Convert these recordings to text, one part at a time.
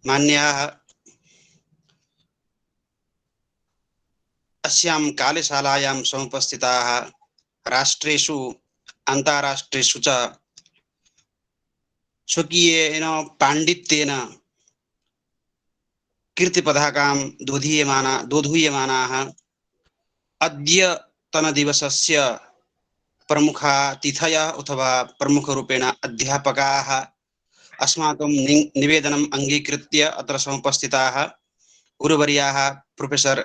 मान्याः अस्यां कार्यशालायां समुपस्थिताः राष्ट्रेषु अन्ताराष्ट्रेषु च स्वकीयेन पाण्डित्येन कीर्तिपताकां दोधूयमानाः अद्यतनदिवसस्य प्रमुखातिथयः अथवा प्रमुखरूपेण अध्यापकाः अस्माकं निवेदनम् अङ्गीकृत्य अत्र समुपस्थिताः गुरुवर्याः प्रोफेसर्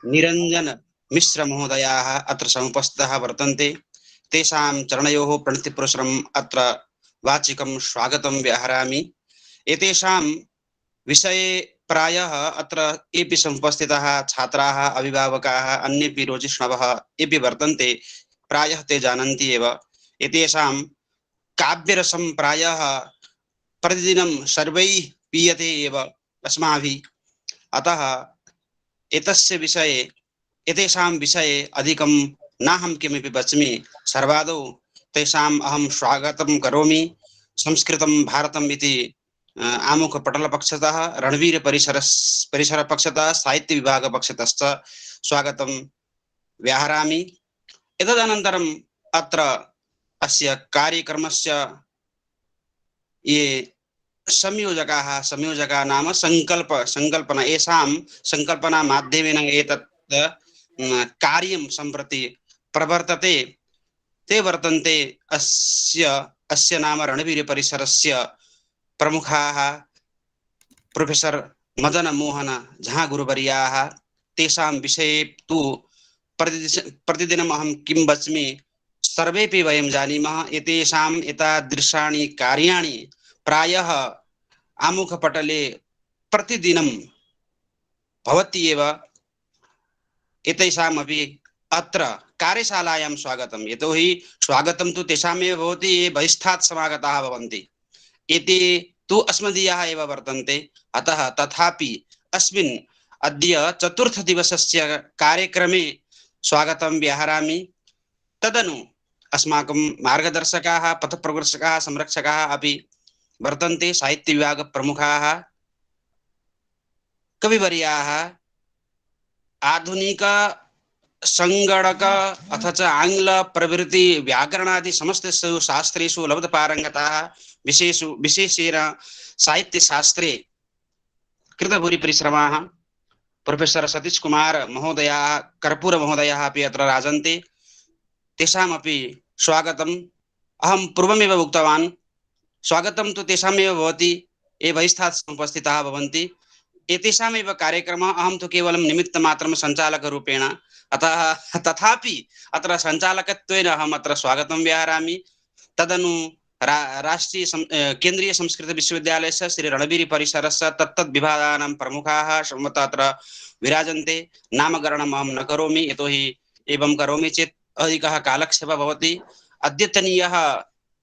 निरञ्जन मिश्र महोदयाः अत्र समुपस्थिताः वर्तन्ते। तेषां चरणयोः प्रणतिपुरस्सरम् अत्र वाचिकं स्वागतं व्याहरामि। एतेषां विषये प्रायः अत्र एपि समुपस्थिताः छात्राः अभिभावकाः अन्येपि रोचिष्णवः एपि वर्तन्ते, प्रायः ते जानन्ति एव। एतेषां काव्यरसं प्रायः प्रतिदिनं सर्वैः पीयते एव अस्माभिः, अतः एतस्य विषये एतेषां विषये अधिकं नाहं किमपि वच्मि। सर्वादौ तेषाम् अहं स्वागतं करोमि। संस्कृतं भारतम् इति आमुखपटलपक्षतः रणवीरपरिसरपक्षतः साहित्यविभागपक्षतश्च स्वागतं व्याहरामि। एतदनन्तरम् अत्र अस्य कार्यक्रमस्य ये संयोजकाः नाम संकल्पना येषां संकल्पना माध्यमेन एतत् कार्यं सम्प्रति प्रवर्तते ते वर्तन्ते अस्य नाम रणवीरपरिसरस्य प्रमुखाः प्रोफेसर मदन मोहन झा गुरुवर्याः। तेषां विषये तु प्रतिदिनम् अहं किं वच्मि सर्वेपि वयं जानीमः। एतेषाम् एतादृशानि कार्याणि प्रायः आमुखपटले प्रतिदिनं भवति एव। एतेषामपि अत्र कार्यशालायां स्वागतं, यतोहि स्वागतं तु तेषामेव भवति ये बहिस्थात् समागताः भवन्ति। एते तु अस्मदीयाः एव वर्तन्ते, अतः तथापि अस्मिन् अद्य चतुर्थदिवसस्य कार्यक्रमे स्वागतं व्याहरामि। तदनु अस्माकं मार्गदर्शकाः पथप्रदर्शकाः संरक्षकाः अपि वर्तन्ते, साहित्यविभागप्रमुखाः कविवर्याः आधुनिक संगणक अथ च आंग्ल प्रवृत्ति व्याकरणादि समस्तेषु शास्त्रेषु लब्धपारंगताः विशेषेण साहित्यशास्त्रे कृतभूरिपरिश्रमाः प्रोफेसर सतीश कुमार महोदयाः कर्पूर महोदयाः अपि अत्र राजन्ते। तेषामपि स्वागतम् अहं पूर्वमेव उक्तवान्। स्वागतं तु तेषामेव भवति ये बहिस्थात् उपस्थिताः भवन्ति। एतेषामेव कार्यक्रमः अहं तु केवलं निमित्तमात्रं सञ्चालकरूपेण, अतः तथापि अत्र सञ्चालकत्वेन अहम् अत्र स्वागतं व्याहरामि। तदनु राष्ट्रीय केन्द्रीय संस्कृत विश्वविद्यालयस्य श्री रणवीरपरिसरस्य तत्तद्विभागानां प्रमुखाः सम्मत अत्र विराजन्ते। नामकरणम् अहं न करोमि, यतोहि एवं करोमि चेत् अधिकः कालक्षेपः भवति। अद्यतनीयः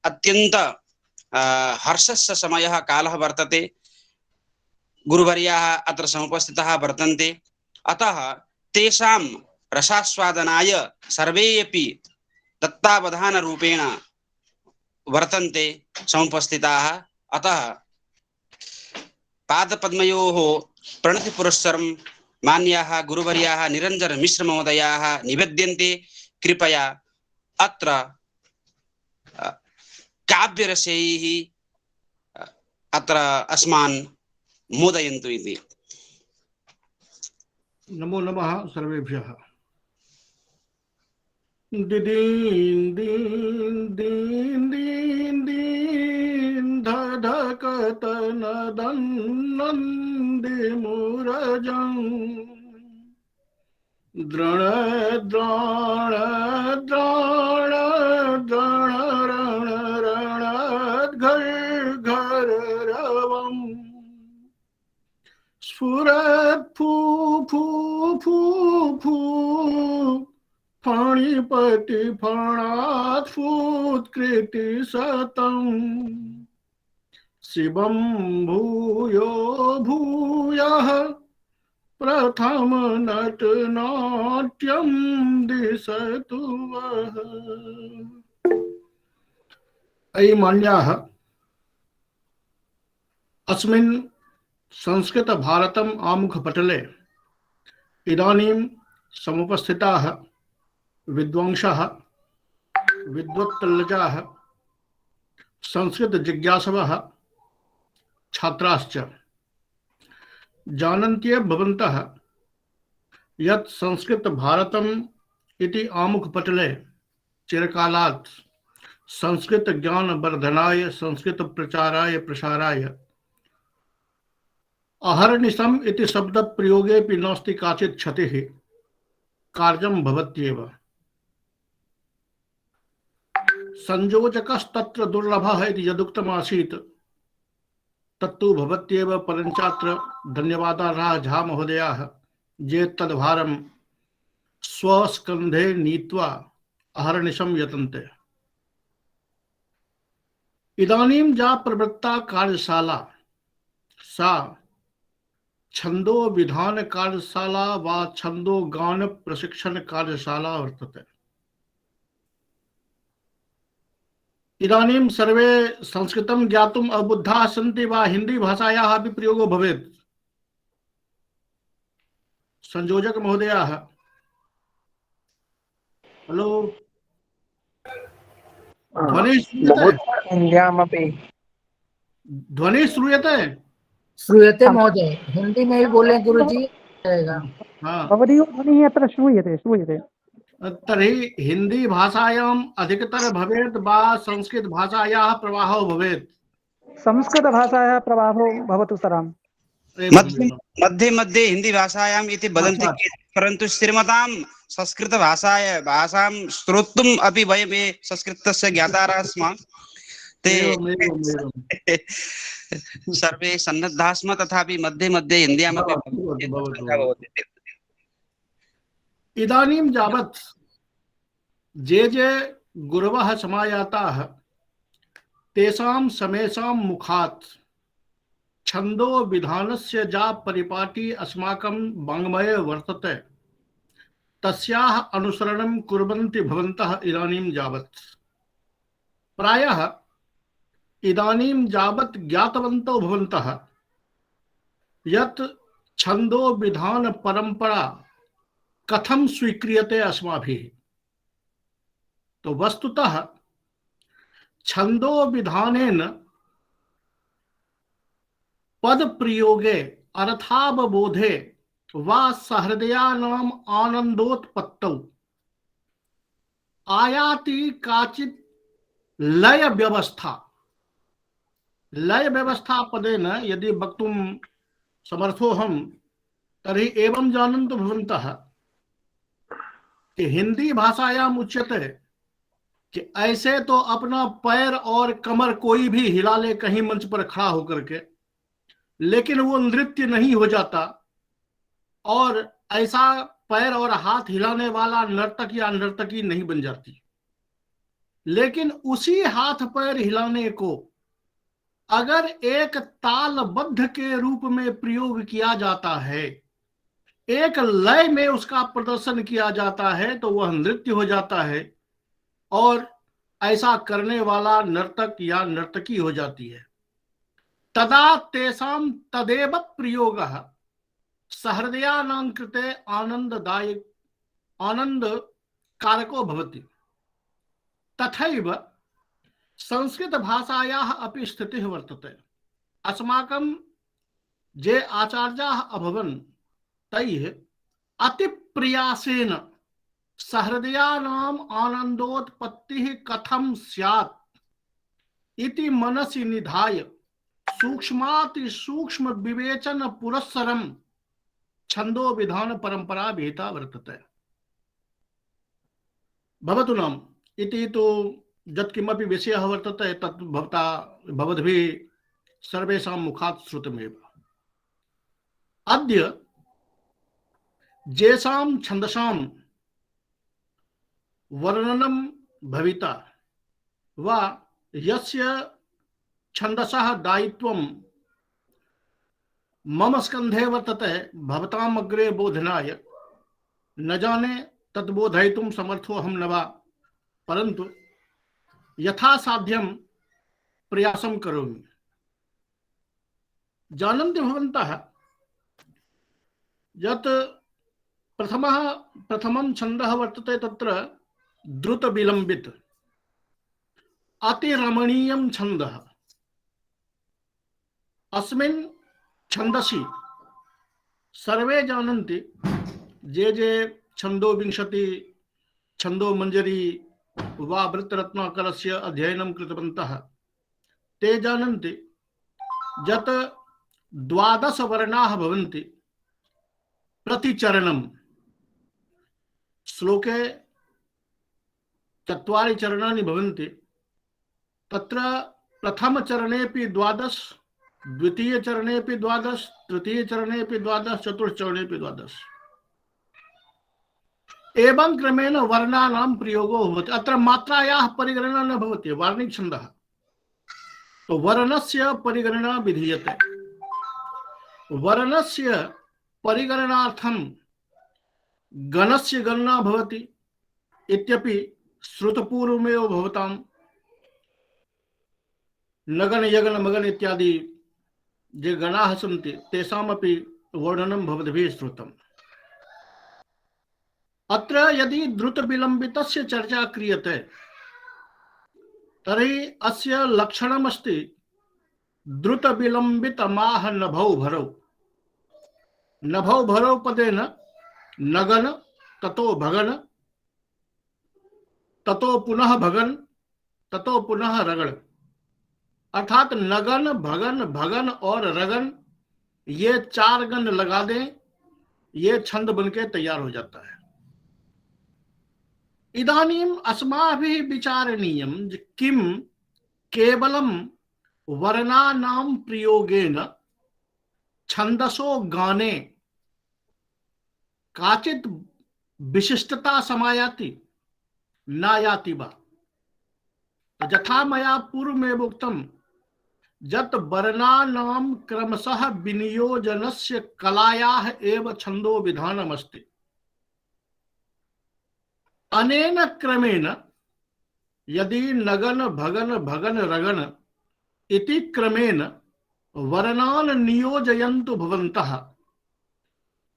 अत्यन्त हर्षस्य समयः कालः वर्तते। गुरुवर्याः अत्र समुपस्थिताः वर्तन्ते, अतः तेषां रसास्वादनाय सर्वेपि तत्त्वावधानरूपेण वर्तन्ते समुपस्थिताः। अतः पादपद्मयोः प्रणतिपुरस्सरं मान्याः गुरुवर्याः निरञ्जन मिश्र महोदयाः निवेद्यन्ते। कृपया अत्र काव्यरसैः अत्र अस्मान् मोदयन्तु इति। नमो नमः सर्वेभ्यः। दीन दीन दीन दीन दीन धधकत नदन नंदि मुरजं द्रण द्रोण द्रोण द्रोण रण रण घर घर रवम स्फुरत् फू फू फू फू फणिपति फणात् फूत्कृति शतं शिवं भूयो भूयः प्रथम नट नाट्यं दिशतु वः। अयि मान्याः अस्मिन् संस्कृत भारतम आमुख पटले इदानीं समुपस्थिताः विद्वांसः विद्वत्तल्लजाः संस्कृत जिज्ञासवः छात्राश्च जानन्त्येव भवन्तः यत् संस्कृत भारतम इति आमुख पटले चिरकालात् संस्कृत ज्ञान वर्धनाय संस्कृत प्रचाराय प्रसाराय अहर्निशम् इति शब्द प्रयोगेपि नास्ति काचित् क्षतिः कार्यं भवत्येव। संयोजकस्तत्र दुर्लभः इति यदुक्तमासीत् तत्तु भवत्येव, परञ्चात्र धन्यवादार्हाः झा महोदयाः ये तद्भारं स्वस्कन्धे नीत्वा अहर्निशं यतन्ते। इदानीं या प्रवृत्ता कार्यशाला सा छंदो विधान कार्यशाला वा छंदो गान प्रशिक्षण कार्यशाला वर्तते। इदानीं सर्वे संस्कृतं ज्ञातुम् अबुद्धाः सन्ति वा हिंदी भाषायाः अपि प्रयोगो भवेत्। संयोजक महोदयाः, हेलो, ध्वनिः श्रूयते? ध्वनिः श्रूयते? श्रूयते महोदय, हिंदी में ही बोले गुरुजी रहेगा। हाँ, ध्वनिः अत्र श्रूयते श्रूयते। तर्हि हिंदी भाषायाम् अधिकतर भवेत् वा संस्कृत भाषायाः प्रवाहो भवेत्? संस्कृत भाषायाः प्रवाहो भवतु सराम्। मध्ये मध्ये हिंदी भाषायाम् इति वदन्ति, परन्तु श्रीमतां संस्कृत भाषां श्रोतुम् अपि वयं संस्कृतस्य ज्ञातारः स्मः। ते सर्वे सन्नद्धाः स्मः, तथापि मध्ये मध्ये हिन्द्यामपि भवति। इदानीं यावत् जे गुरवः समायाताः तेषां समेषां मुखात् छन्दो विधानस्य या परिपाटी अस्माकं वाङ्मये वर्तते तस्याः अनुसरणं कुर्वन्ति भवन्तः इदानीं यावत्। प्रायः इदानीं यावत् ज्ञातवन्तो भवन्तः यत् छन्दो विधान परंपरा कथं स्वीक्रियते अस्माभिः। तो वस्तुतः छन्दो विधानेन पद प्रयोगे अर्थावबोधे वा सहृदयानाम् आनंदोत्पत्तौ आयाति काचित् लय व्यवस्था। लय व्यवस्था पदेन यदि वक्तुं समर्थोऽहं तर्हि एवं जानन्तु भवन्तः कि हिंदी भाषायाम उच्यते कि ऐसे तो अपना पैर और कमर कोई भी हिला ले कहीं मंच पर खड़ा होकर के, लेकिन वो नृत्य नहीं हो जाता, और ऐसा पैर और हाथ हिलाने वाला नर्तक या नर्तकी नहीं बन जाती। लेकिन उसी हाथ पैर हिलाने को अगर एक तालबद्ध के रूप में प्रयोग किया जाता है, एक लय में उसका प्रदर्शन किया जाता है, तो वह नृत्य हो जाता है और ऐसा करने वाला नर्तक या नर्तकी हो जाती है। तदा तेषां तदेव प्रयोगः सहृदयानां कृते आनंद कारको भवति। तथैव संस्कृत भाषायाः अपि स्थितिः वर्तते। अस्माकं जे आचार्याः अभवन् तैः अतिप्रयासेन सहृदयानाम् आनंदोत्पत्तिः कथं स्यात् इति मनसि निधाय सूक्ष्मातिसूक्ष्म विवेचन पुरस्सरं छन्दो विधान परंपरा विहिता वर्तते। भवतु नाम इति तु यत्किमपि विषयः वर्तते तत् भवद्भिः सर्वेषां मुखात् श्रुतमेव। अद्य जेषां छन्दसां वर्णनं भविता वा यस्य छन्दसः दायित्वं मम स्कन्धे वर्तते भवताम् अग्रे बोधनाय। न जाने तद् बोधयितुं समर्थो अहं न वा, परन्तु यथासाध्यं प्रयासं करोमि। जानन्ति भवन्तः यत् प्रथमं छन्दः वर्तते तत्र द्रुत विलम्बित अतिरमणीयं छन्दः। अस्मिन् छन्दसि सर्वे जानन्ति जे छन्दो विंशति छन्दो मंजरी वा वृत्तरत्नाकरस्य अध्ययनं कृतवन्तः ते जानन्ति यत् 12 वर्णाः भवन्ति प्रतिचरणं। श्लोके 4 चरणानि भवन्ति, तत्र प्रथमचरणेपि 12, द्वितीयचरणेपि 12, तृतीयचरणेपि 12, चतुर्थचरणेपि 12 एवं क्रमेण वर्णानां प्रयोगो भवति। अत्र मात्रायाः परिगणना न भवति, वार्णिक छन्दः, तो वर्णस्य परिगणना विधीयते। वर्णस्य परिगणनार्थं गणस्य गणना भवति इत्यपि श्रुतपूर्वमेव भवतां नगन यगन मगन इत्यादि जे गणाः सन्ति तेषामपि वर्णनं भवद्भिः श्रुतम्। अत्र यदि द्रुत विलम्बितस्य चर्चा क्रियते तर्हि अस्य लक्षणमस्ति द्रुत विलम्बितमाह नभौ भरौ। नभौ भरौ पदेन नगन ततो भगन ततो पुनः भगन ततो पुनः रगड़, अर्थात नगन भगन भगन और रगन ये 4 गण लगा दें, ये छंद बनके तैयार हो जाता है। इदानीम अस्माभिः विचारणीयं किम केवलं वर्णानां प्रयोगेन छंदसो गाने काचित् विशिष्टता समायाति नायाति वा। यथा मया पूर्वमेव उक्तं यत् वर्णानां क्रमशः विनियोजनस्य कलायाः एव छन्दो विधानमस्ति। अनेन क्रमेण यदि नगन भगन भगन रगन इति क्रमेण वर्णान् नियोजयन्तु भवन्तः,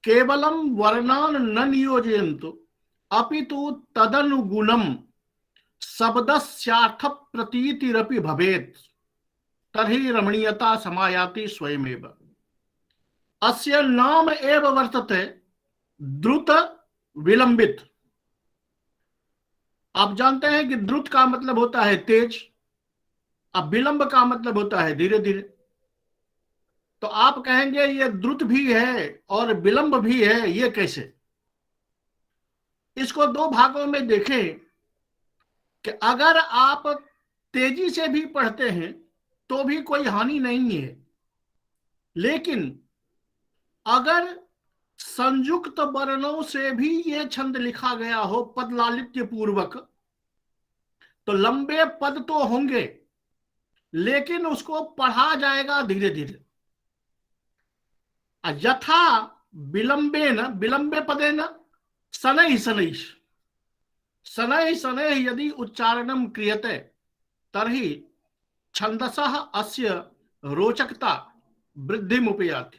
केवलं वर्णान् न नियोजयन्तु अपितु तदनुगुणं शब्दस्यार्थ प्रतीतिरपि भवेत्, तर्हि रमणीयता समायाति स्वयमेव। अस्य नाम एव वर्तते द्रुत विलंबित। आप जानते हैं कि द्रुत का मतलब होता है तेज, अब विलंब का मतलब होता है धीरे धीरे। तो आप कहेंगे ये द्रुत भी है और विलंब भी है, ये कैसे? इसको 2 भागों में देखें कि अगर आप तेजी से भी पढ़ते हैं तो भी कोई हानि नहीं है, लेकिन अगर संयुक्त वर्णों से भी ये छंद लिखा गया हो पद लालित्य पूर्वक, तो लंबे पद तो होंगे लेकिन उसको पढ़ा जाएगा धीरे धीरे। यथा विलंबेन विलंबे पदेन शनैः शनैः शनैः शनैः यदि उच्चारणं क्रियते तर्हि छन्दसः अस्य रोचकता वृद्धिमुपयाति।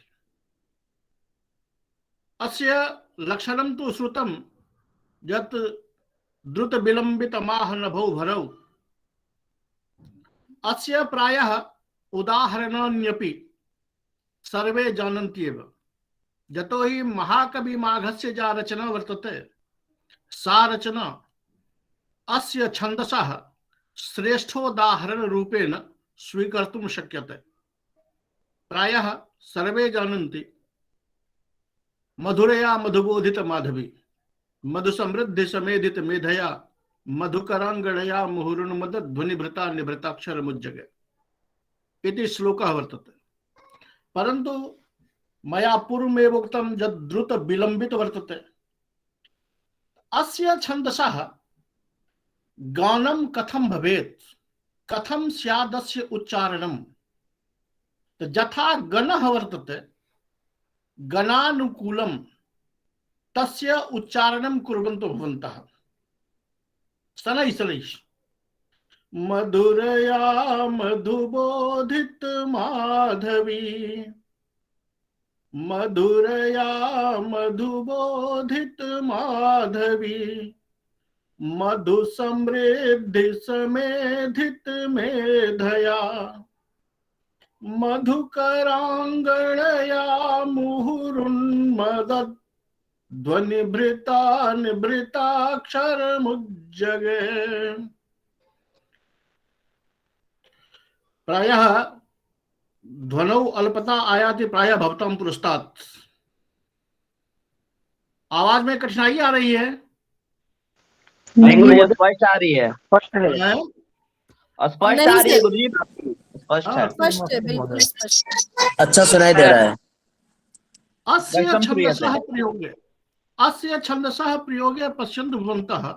अस्य लक्षणं तु श्रुतं यत् द्रुत विलंबितमाह नभौ भरौ। अस्य प्रायः उदाहरणान्यपि सर्वे जानन्ति एव। यतो हि महाकवि माघस्य या रचना वर्तते सा रचना अस्य छन्दसः श्रेष्ठोदाहरण रूपेण स्वीकर्तुं शक्यते। प्रायः सर्वे जानन्ति मधुरया मधुबोधित माधवी मधु समृद्धि समेधित मेधया मधुकरांगणया मुहुरुन्मद ध्वनिभृता निभृताक्षर मुज्जगे इति श्लोकः वर्तते। परंतु मया पूर्वमेव उक्तं यत् द्रुत विलंबित वर्तते। अस्य छन्दसः गानं कथं भवेत्, कथं स्यादस्य उच्चारणं। तो यथा गणः वर्तते गणानुकूलं तस्य उच्चारणं कुर्वन्तु भवन्तः। शनैः शनैः मधुरया मधुबोधित माधवी मधुरया मधुबोधित माधवी मधु समृद्धि समेधित मेधया मधुकरांगणया मुहुरुन्मदत् ध्वनिभृता निभृताक्षर मुज्जगे। प्रायः ध्वनौ अल्पता आयाति प्रायः भवतां पुरस्तात्। आवाज में कठिनाई आ रही है? नहीं मुझे स्पष्ट आ रही है, स्पष्ट है। स्पष्ट आ रही है गुरुजी, स्पष्ट है, स्पष्ट है, बिल्कुल स्पष्ट है। अच्छा सुनाई दे रहा है। अस्य छन्दसः प्रयोगे, अस्य छन्दसः प्रयोगे पश्यन्तु भवन्तः,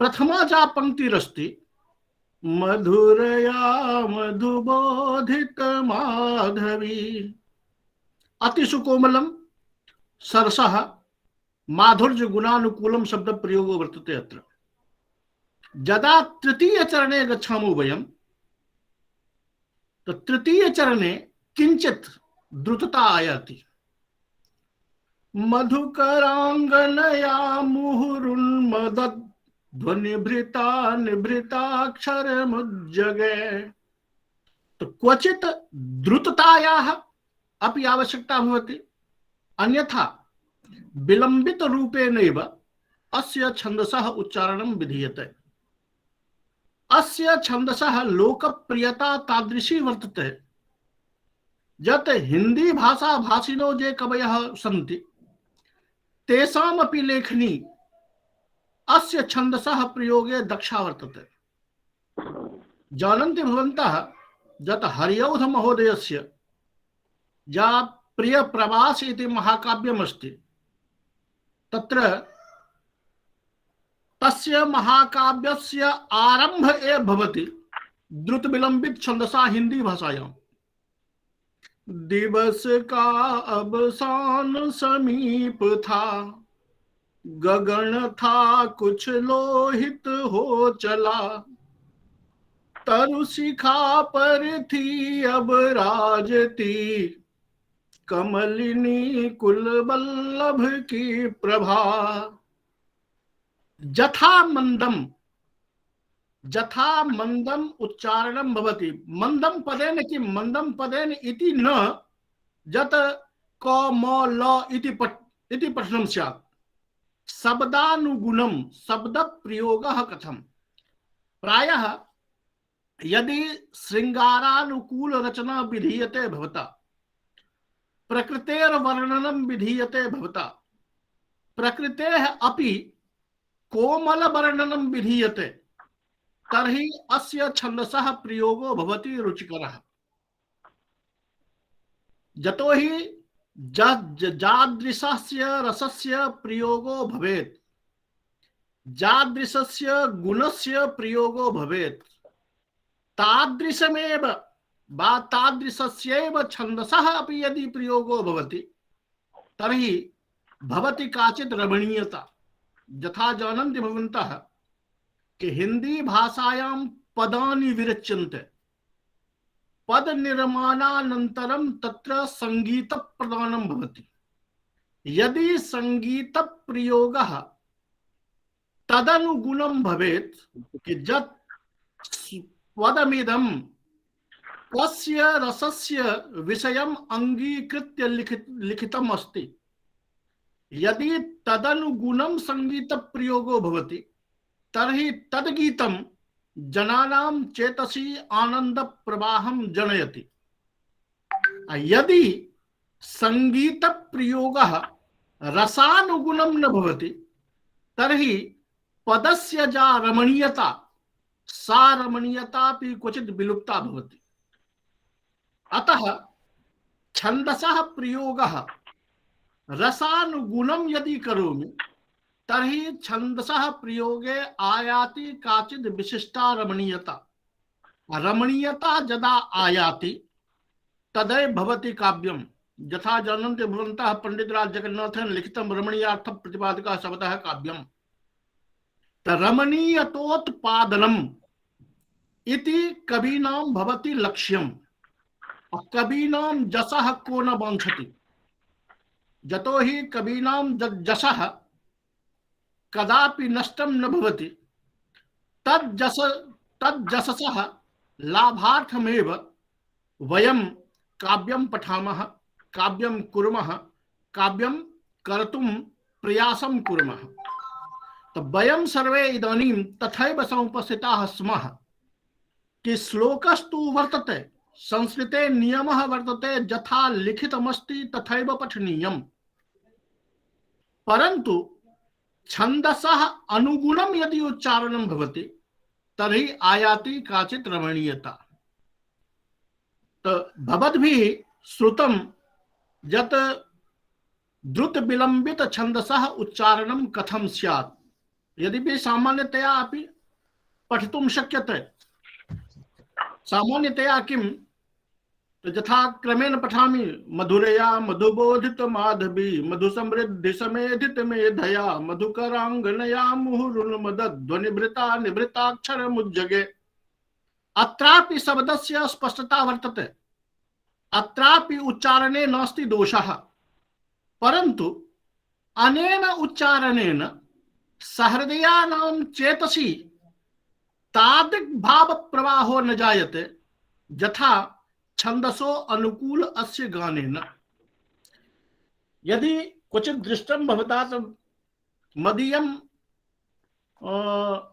प्रथमा जा पंक्तिरस्ति मधुरया मधुबोधित माधवी, अतिसुकोमलं सरसः माधुर्य गुणानुकूलं शब्द प्रयोगो वर्तते अत्र। यदा तृतीय चरणे गच्छामो वयं, तो तृतीय चरणे किंचित द्रुतता आयाति। मधुकरांगनया मुहुरुन्मदत् ध्वनिभृता निभृताक्षर मुज्जगे। तो क्वचित द्रुततायाः अपि आवश्यकता भवति, अन्यथा विलंबित रूपेणैव अस्य छन्दसः उच्चारणं विधीयते। अस्य छन्दसः लोकप्रियता तादृशी वर्तते यत् हिंदी भाषा भाषिनो जे कवयः सन्ति तेषामपि लेखनी अस्य छन्दसः प्रयोगे दक्षा वर्तते। जानन्ति भवन्तः यत् हरिऔध महोदयस्य या प्रिय प्रवास इति महाकाव्यमस्ति, तत्र तस्य महाकाव्यस्य आरंभ एव भवति द्रुत विलंबित छंदसा हिंदी भाषायां। दिवस का अवसान समीप था, गगन था कुछ लोहित हो चला, तरु शिखा पर थी अब राजती, कमलिनी कुल वल्लभ की प्रभा। जथा मंदम उच्चारणं भवति। मंदम पदेन कि मंदम पदेन इति न जत क म ल इति प्रश्नं स्यात्। शब्दानुगुणं शब्द प्रयोगः कथं? प्रायः यदि श्रृंगारानुकूल रचना विधीयते भवता, प्रकृतेर वर्णनं विधीयते भवता, प्रकृतेः अपि कोमल वर्णनं विधीयते, तर्हि अस्य छन्दसः प्रयोगो भवति रुचिकरः। यतोहि जादृशस्य रसस्य प्रयोगो भवेत्, जादृशस्य गुणस्य प्रयोगो भवेत्, तादृशमेव वा तादृशस्यैव छन्दसः अपि यदि प्रयोगो भवति तर्हि भवति काचित् रमणीयता। यथा जानन्ति भवन्तः कि हिंदी भाषायां पदानि विरच्यन्ते, पद निर्माणानन्तरं तत्र संगीत प्रदानं भवति। यदि संगीत प्रयोगः तदनुगुणं भवेत् कि यत् पदमिदं कस्य रसस्य विषयम् अंगीकृत्य लिखितम् अस्ति, यदि तदनुगुणं संगीत प्रयोगो भवति तर्हि तद्गीतं जनानां चेतसि आनंद प्रवाहं जनयति। यदि संगीत प्रयोगः रसानुगुणं न भवति तर्हि पदस्य जा रमणीयता सा रमणीयता अपि क्वचित् विलुप्ता भवति। अतः छन्दसः प्रयोगः रसानुगुणं यदि करोमि तर्हि छन्दसः प्रयोगे आयाति काचित् विशिष्टा रमणीयता। रमणीयता यदा आयाति तदैव भवति काव्यं। यथा जानन्ति भवन्तः पंडितराज जगन्नाथेन लिखितं रमणीयार्थ प्रतिपादकः शब्दः काव्यम्। रमणीयतोत्पादनम् इति कवीनां भवति लक्ष्यम्। कवीनां जसः को न वाञ्छति। जतो हि कवीनां जसः कदापि नष्टं न भवति तज्जसः लाभार्थमेव वयं काव्यं पठामः, काव्यं कुर्मः, काव्यं कर्तुं प्रयासं कुर्मः। तो वयं सर्वे इदानीं तथैव समुपस्थिताः स्मः कि श्लोकस्तु वर्तते, संस्कृते नियमः वर्तते, यथा लिखितमस्ति तथैव पठनीयम्, परन्तु छन्दसः अनुगुणं यदि उच्चारणं भवति तर्हि आयाति काचित् रमणीयता। तो भवद्भिः श्रुतं यत् द्रुत विलंबित छन्दसः उच्चारणं कथं स्यात्, यद्यपि सामान्यतया अपि पठितुं शक्यते। सामान्यतया किं, यथा क्रमेण पठामि, मधुरया मधुबोधित माधवी मधु समृद्धि समेधित मेधया मधुकरांगनया मुहुरुन्मदध्वनिभृता निभृताक्षर मुज्जगे। अत्रापि शब्दस्य स्पष्टता वर्तते, अत्रापि उच्चारणे नास्ति दोषः, परन्तु अनेन उच्चारणेन सहृदयानां चेतसि तादृक् भाव प्रवाहो न जायते यथा छंदसो अनुकूल अस्य गानेन। यदि क्वचित् दृष्टं भवता तो मदीयं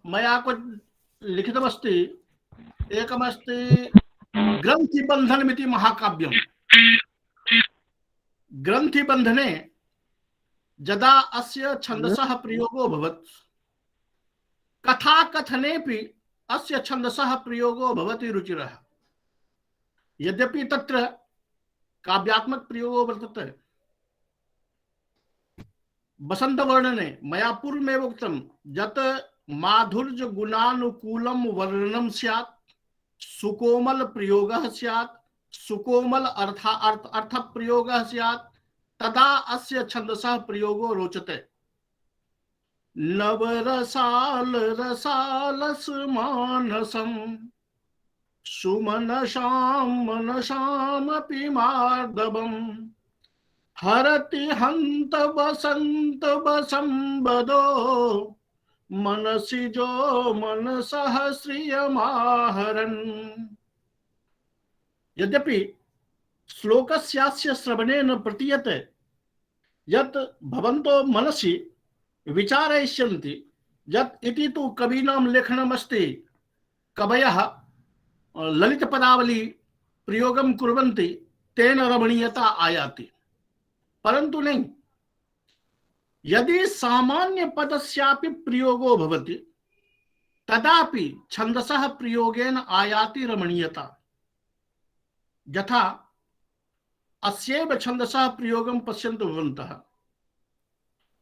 मया क्वचित् लिखितमस्ति, एकमस्ति ग्रन्थिबन्धनमिति महाकाव्यं। ग्रन्थिबन्धने यदा अस्य छन्दसः प्रयोगो भवत्, कथाकथनेपि अस्य छन्दसः प्रयोगो भवति रुचिरः। यद्यपि तत्र काव्यात्मक प्रयोगो वर्तते। वसन्तवर्णने मया पूर्वमेव उक्तं यत् माधुर्य गुणानुकूलं वर्णनं स्यात्, सुकोमल प्रयोगः स्यात्, सुकोमल अर्थ प्रयोगः स्यात्, तदा अस्य छन्दसः प्रयोगो रोचते। नवरसाल रसालस मानसं सुमनसां मनसामपि मार्दवं हरति हन्त वसन्त वसंवदो मनसि जो मनसः श्रियमाहरन्। यद्यपि श्लोकस्यास्य श्रवणेन प्रतीयते यत् भवन्तो मनसि विचारयिष्यन्ति यत् इति तु कवीनां लेखनमस्ति, कवयः ललित पदावली प्रयोगं कुर्वन्ति, तेन रमणीयता आयाति, परन्तु नहीं। यदि सामान्य पदस्यापि प्रयोगो भवति तदापि छन्दसः प्रयोगेन आयाति रमणीयता। यथा अस्यैव छन्दसः प्रयोगं पश्यन्तु भवन्तः।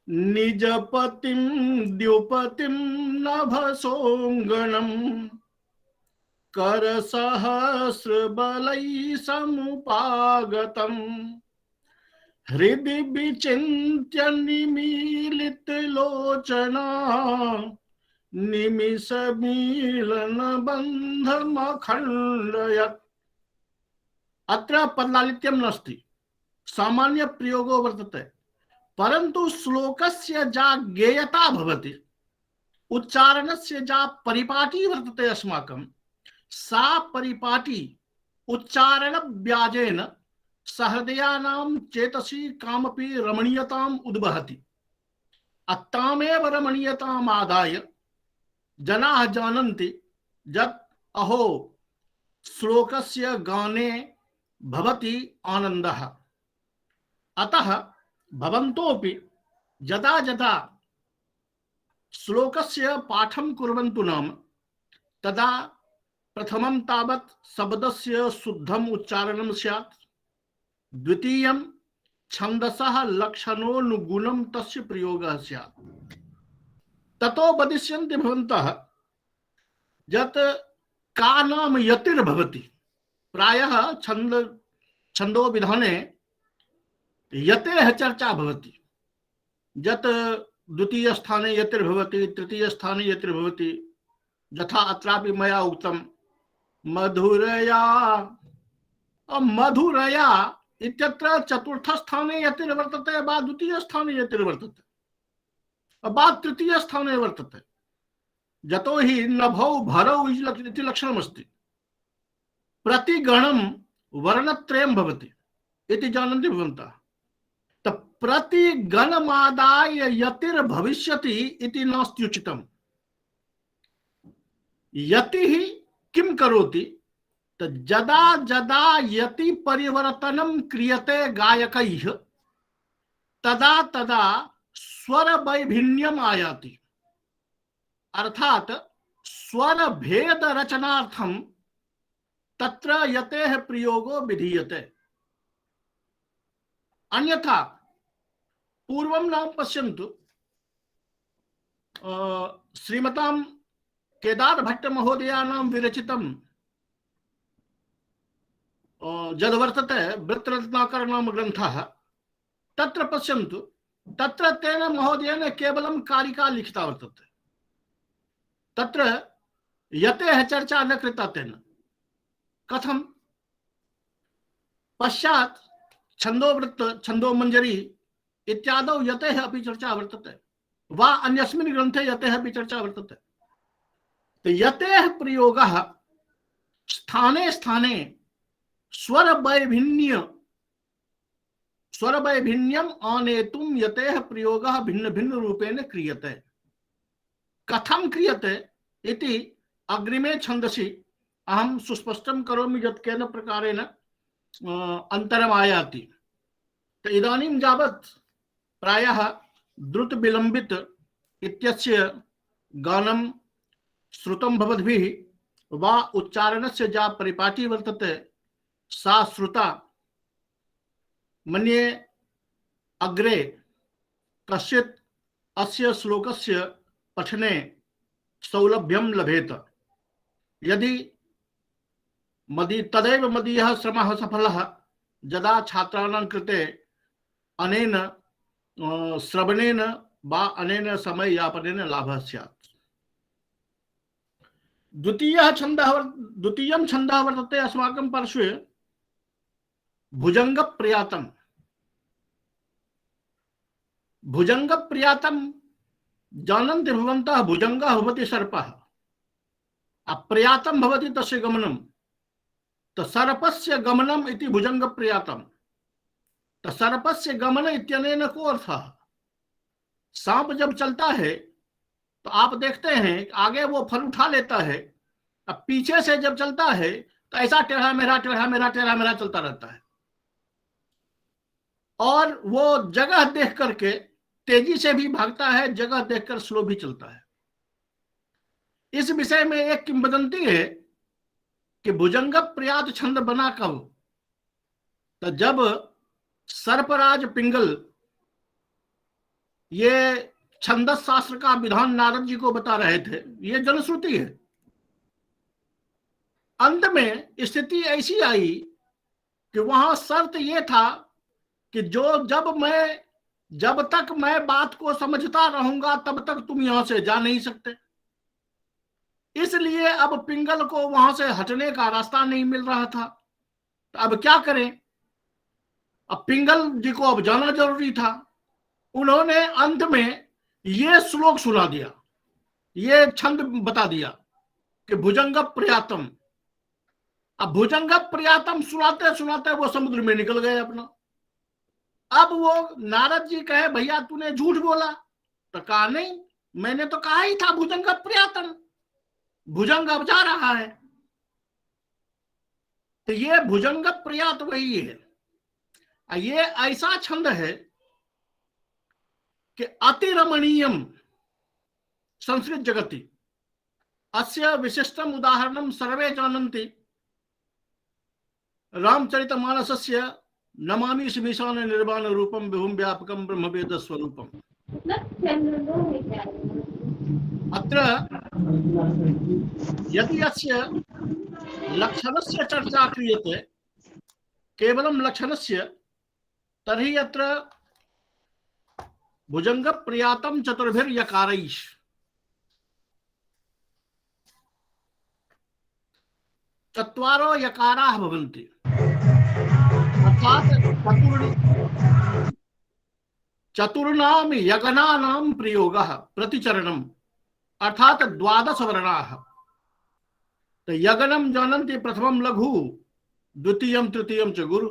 निजपतिं द्युपतिं नभसोऽङ्गणं करसहस्रबलैः समुपागतं हृदि विचिन्त्य निमीलितलोचना निमिषमीलनबन्धमखण्डयत्। अत्र पदलालित्यं नास्ति, सामान्य प्रयोगो वर्तते, परन्तु श्लोकस्य या ज्ञेयता भवति, उच्चारणस्य या परिपाटी वर्तते अस्माकं, सा परिपाटी उच्चारण व्याजेन सहृदयानां चेतसि कामपि रमणीयताम् उद्वहति। अत्तामेव रमणीयताम् आदाय जनाः जानन्ति यत् अहो श्लोकस्य गाने भवति आनन्दः। अतः भवन्तोऽपि यदा यदा श्लोकस्य पाठं कुर्वन्तु नाम तदा प्रथमं तावत् शब्दस्य शुद्धम् उच्चारणं स्यात्, द्वितीयं छन्दसः लक्षणोनुगुणं तस्य प्रयोगः स्यात्। ततो वदिष्यन्ति भवन्तः यत् का नाम यतिर्भवति। प्रायः छन्दो विधाने यतेः चर्चा भवति, यत् द्वितीय स्थाने यतिर्भवति, तृतीय स्थाने यतिर्भवति। यथा अत्रापि मया उक्तं मधुरया। मधुरया इत्यत्र चतुर्थ स्थाने यतिर्वर्तते वा द्वितीय स्थाने यतिर्वर्तते वा तृतीय स्थाने वर्तते। यतो हि नभौ भरौ इति लक्षणमस्ति। प्रतिगणं वर्णत्रयं भवति इति जानन्ति भवन्तः। प्रतिगणमादाय यतिर्भविष्यति इति नास्ति उचितम्। यतिः किं करोति? जदा जदा यति परिवर्तनं क्रियते गायकैः तदा तदा स्वर वैभिन्यम आयाति। अर्थात स्वर भेद रचनार्थम तत्र यतेः प्रयोगो विधीयते। अन्यथा पूर्वं नाम पश्यन्तु, श्रीमतां केदार भट्ट महोदयानां विरचितं यद् वर्तते वृत्तरत्नाकर नाम ग्रन्थः, तत्र पश्यन्तु, तत्र तेन महोदयेन केवलं कारिका लिखिता वर्तते। तत्र यतेः चर्चा न कृता तेन। कथं? पश्चात् छन्दोवृत्त, छन्दोमञ्जरी इत्यादौ यतेः अपि चर्चा वर्तते, वा अन्यस्मिन् ग्रन्थे यतेः अपि चर्चा वर्तते। तो यतेः प्रयोगः स्थाने स्थाने स्वर वैभिन्यम आनेतुं यतेः प्रयोगः भिन्न भिन्न रूपेण क्रियते। कथं क्रियते इति अग्रिमे छन्दसि अहं सुस्पष्टं करोमि, यत् केन प्रकारेण अन्तरम् आयाति। तो इदानीं यावत् प्रायः द्रुत विलम्बित इत्यस्य गानं श्रुतं भवद्भिः वा उच्चारणस्य या परिपाटी वर्तते सा श्रुता। मन्ये अग्रे कश्चित् अस्य श्लोकस्य पठने सौलभ्यं लभेत। यदि तदैव मदीयः श्रमः सफलः यदा छात्राणां कृते अनेन श्रवणेन वा अनेन समययापनेन लाभः स्यात्। द्वितीयं छन्दः वर्तते अस्माकं पार्श्वे भुजंग प्रियातम। भुजंग प्रियातम जानन्ति भवन्तः। भुजंगः भवति सर्पः, अप्रियातम भवति तस्य गमनम्। तो सर्पस्य गमनम् इति भुजंग प्रियातम। तो सर्पस्य गमन इत्यनेन को अर्थः? सांप जब चलता है तो आप देखते हैं आगे वो फल उठा लेता है, अब पीछे से जब चलता है तो ऐसा टेढ़ा मेढ़ा टेढ़ा मेढ़ा टेढ़ा मेढ़ा चलता रहता है, और वो जगह देख करके तेजी से भी भागता है, जगह देखकर स्लो भी चलता है। इस विषय में एक किंवदंती है कि भुजंग प्रियात छंद बना कब? तो जब सर्पराज पिंगल ये छंदस शास्त्र का विधान नारद जी को बता रहे थे, ये जनश्रुति है। अंत में स्थिति ऐसी आई कि वहां शर्त ये था कि जब तक मैं बात को समझता रहूंगा तब तक तुम यहां से जा नहीं सकते। इसलिए अब पिंगल को वहां से हटने का रास्ता नहीं मिल रहा था। तो अब क्या करें? अब पिंगल जी को अब जाना जरूरी था। उन्होंने अंत में ये श्लोक सुना दिया, ये छंद बता दिया कि भुजंग प्रियातम। अब भुजंग प्रियातम सुनाते सुनाते वो समुद्र में निकल गए अपना। अब वो नारद जी कहे भैया तूने झूठ बोला। तो कहा नहीं, मैंने तो कहा ही था भुजंग प्रियातम, भुजंग अब जा रहा है। तो ये भुजंग प्रियात वही है। ये ऐसा छंद है कि अति रमणीयम संस्कृत जगति। अस्य विशिष्टम उदाहरणम सर्वे जानन्ति। रामचरितमानसस्य नमामि श्रीशान निर्वाण रूपम विभुम व्यापकम ब्रह्मवेद स्वरूपम। अत्र यदि अस्य लक्षणस्य चर्चा क्रियते, केवलं लक्षणस्य, तर्हि अत्र भुजंग प्रियातम चतुर्भिर यकारैः चत्वारो यकाराः भवन्ति। अर्थात चतुर्णाम यगनानां प्रयोगः प्रतिचरणम अर्थात 12 वर्णाः। तो यगनम जानन्ति प्रथमं लघु द्वितीयं तृतीयं च गुरु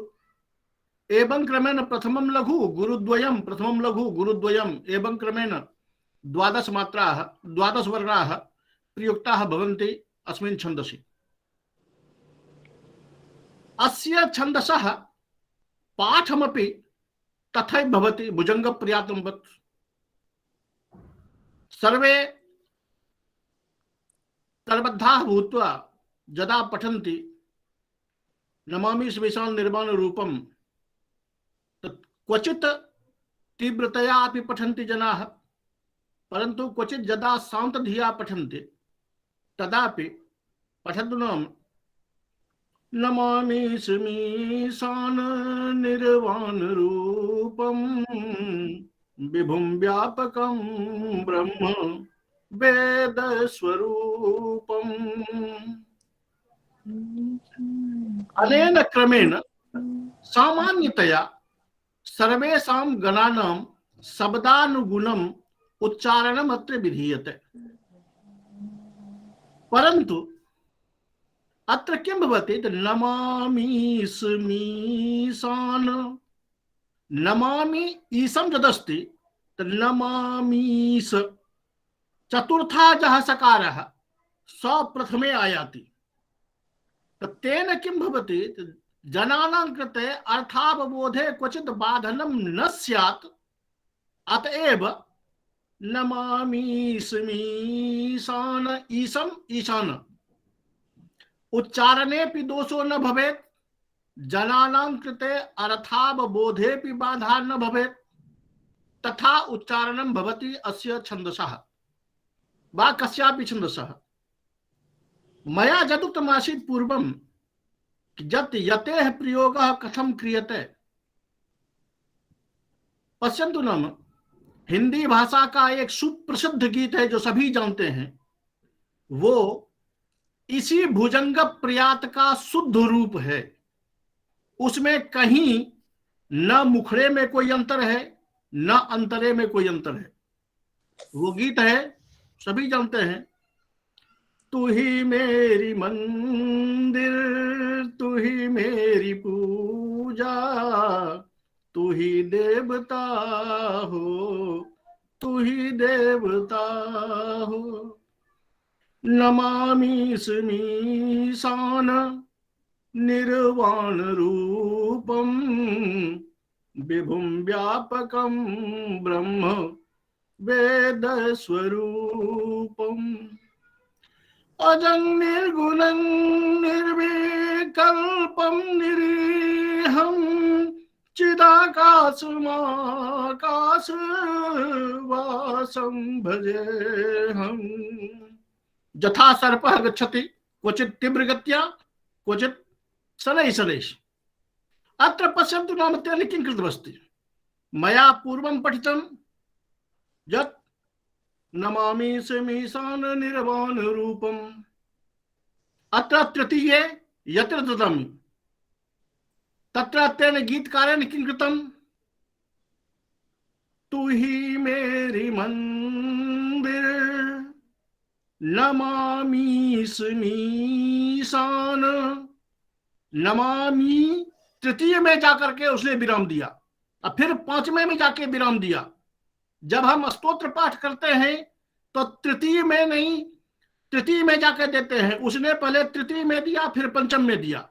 एवं क्रमेण प्रथमं लघु गुरुद्वयं प्रथमं लघु गुरुद्वयम् एवं क्रमेण 12 मात्राः 12 वर्णाः प्रयुक्ताः भवन्ति अस्मिन् छन्दसि। अस्य छन्दसः पाठमपि तथैव भवति भुजङ्गप्रियातंवत्। सर्वे करबद्धाः भूत्वा यदा पठन्ति नमामि स्वेशान निर्वाण रूपम क्वचित् तीव्रतया अपि पठन्ति जनाः, परन्तु क्वचित् यदा शान्तधिया पठन्ति तदापि पठन्तुनां नमामि स्वेशान निर्वाण रूपम विभुं व्यापकं ब्रह्म वेद स्वरूपम। अनेन क्रमेण सामान्यतया सर्वेषां गणानां शब्दानुगुणम् उच्चारणम् अत्र विधीयते, परन्तु अत्र किं भवति नमामि स्मीशान नमामि ईशं यदस्ति नमामीस चतुर्था जः सकारः स प्रथमे आयाति। तेन किं भवति जनानां कृते अर्थावबोधे क्वचित् बाधनं न स्यात्, अतएव नमामि स्मीशान ईशम् ईशान उच्चारणेऽपि दोषो न भवेत्, जनानां कृते अर्थावबोधेऽपि बाधा न भवेत्, तथा उच्चारणं भवति अस्य छन्दसः वा कस्यापि छन्दसः। मया यदुक्तमासीत् पूर्वं यत् यतेः प्रयोगः कथं क्रियते। पश्यन्तु नाम हिंदी भाषा का एक सुप्रसिद्ध गीत है जो सभी जानते हैं, वो इसी भुजंग प्रयात का शुद्ध रूप है। उसमें कहीं न मुखड़े में कोई अंतर है न अंतरे में कोई अंतर है। वो गीत है सभी जानते हैं, तू ही मेरी मंदिर तू ही मेरी पूजा तू ही देवता हो तू ही देवता हो। नमामि स्मीशान निर्वाण रूपम विभुं व्यापकं ब्रह्म वेद स्वरूपम। अजं निर्गुणं निर्विकल्पं निरीहं चिदाकाशमाकाशवासं भजेऽहं। यथा सर्पः गच्छति क्वचित् तीव्रगत्या क्वचित् शनैः शनैः। अत्र पश्यन्तु नाम तेन किं कृतमस्ति। मया पूर्वं पठितं यत् नमामि स्मीशान निर्वाण रूपम, अत्र तृतीये यत्र ददामि तत्र तेन गीतकारेण किं कृतं, तू ही मेरी मंदिर नमामि स्मीशान। नमामि तृतीय में जाकर के उसने विराम दिया और फिर पांचवें में जाके विराम दिया। जब हम स्तोत्र पाठ करते हैं तो तृतीय में नहीं तृतीय में जाकर देते हैं, उसने पहले तृतीय में दिया फिर पंचम में दिया।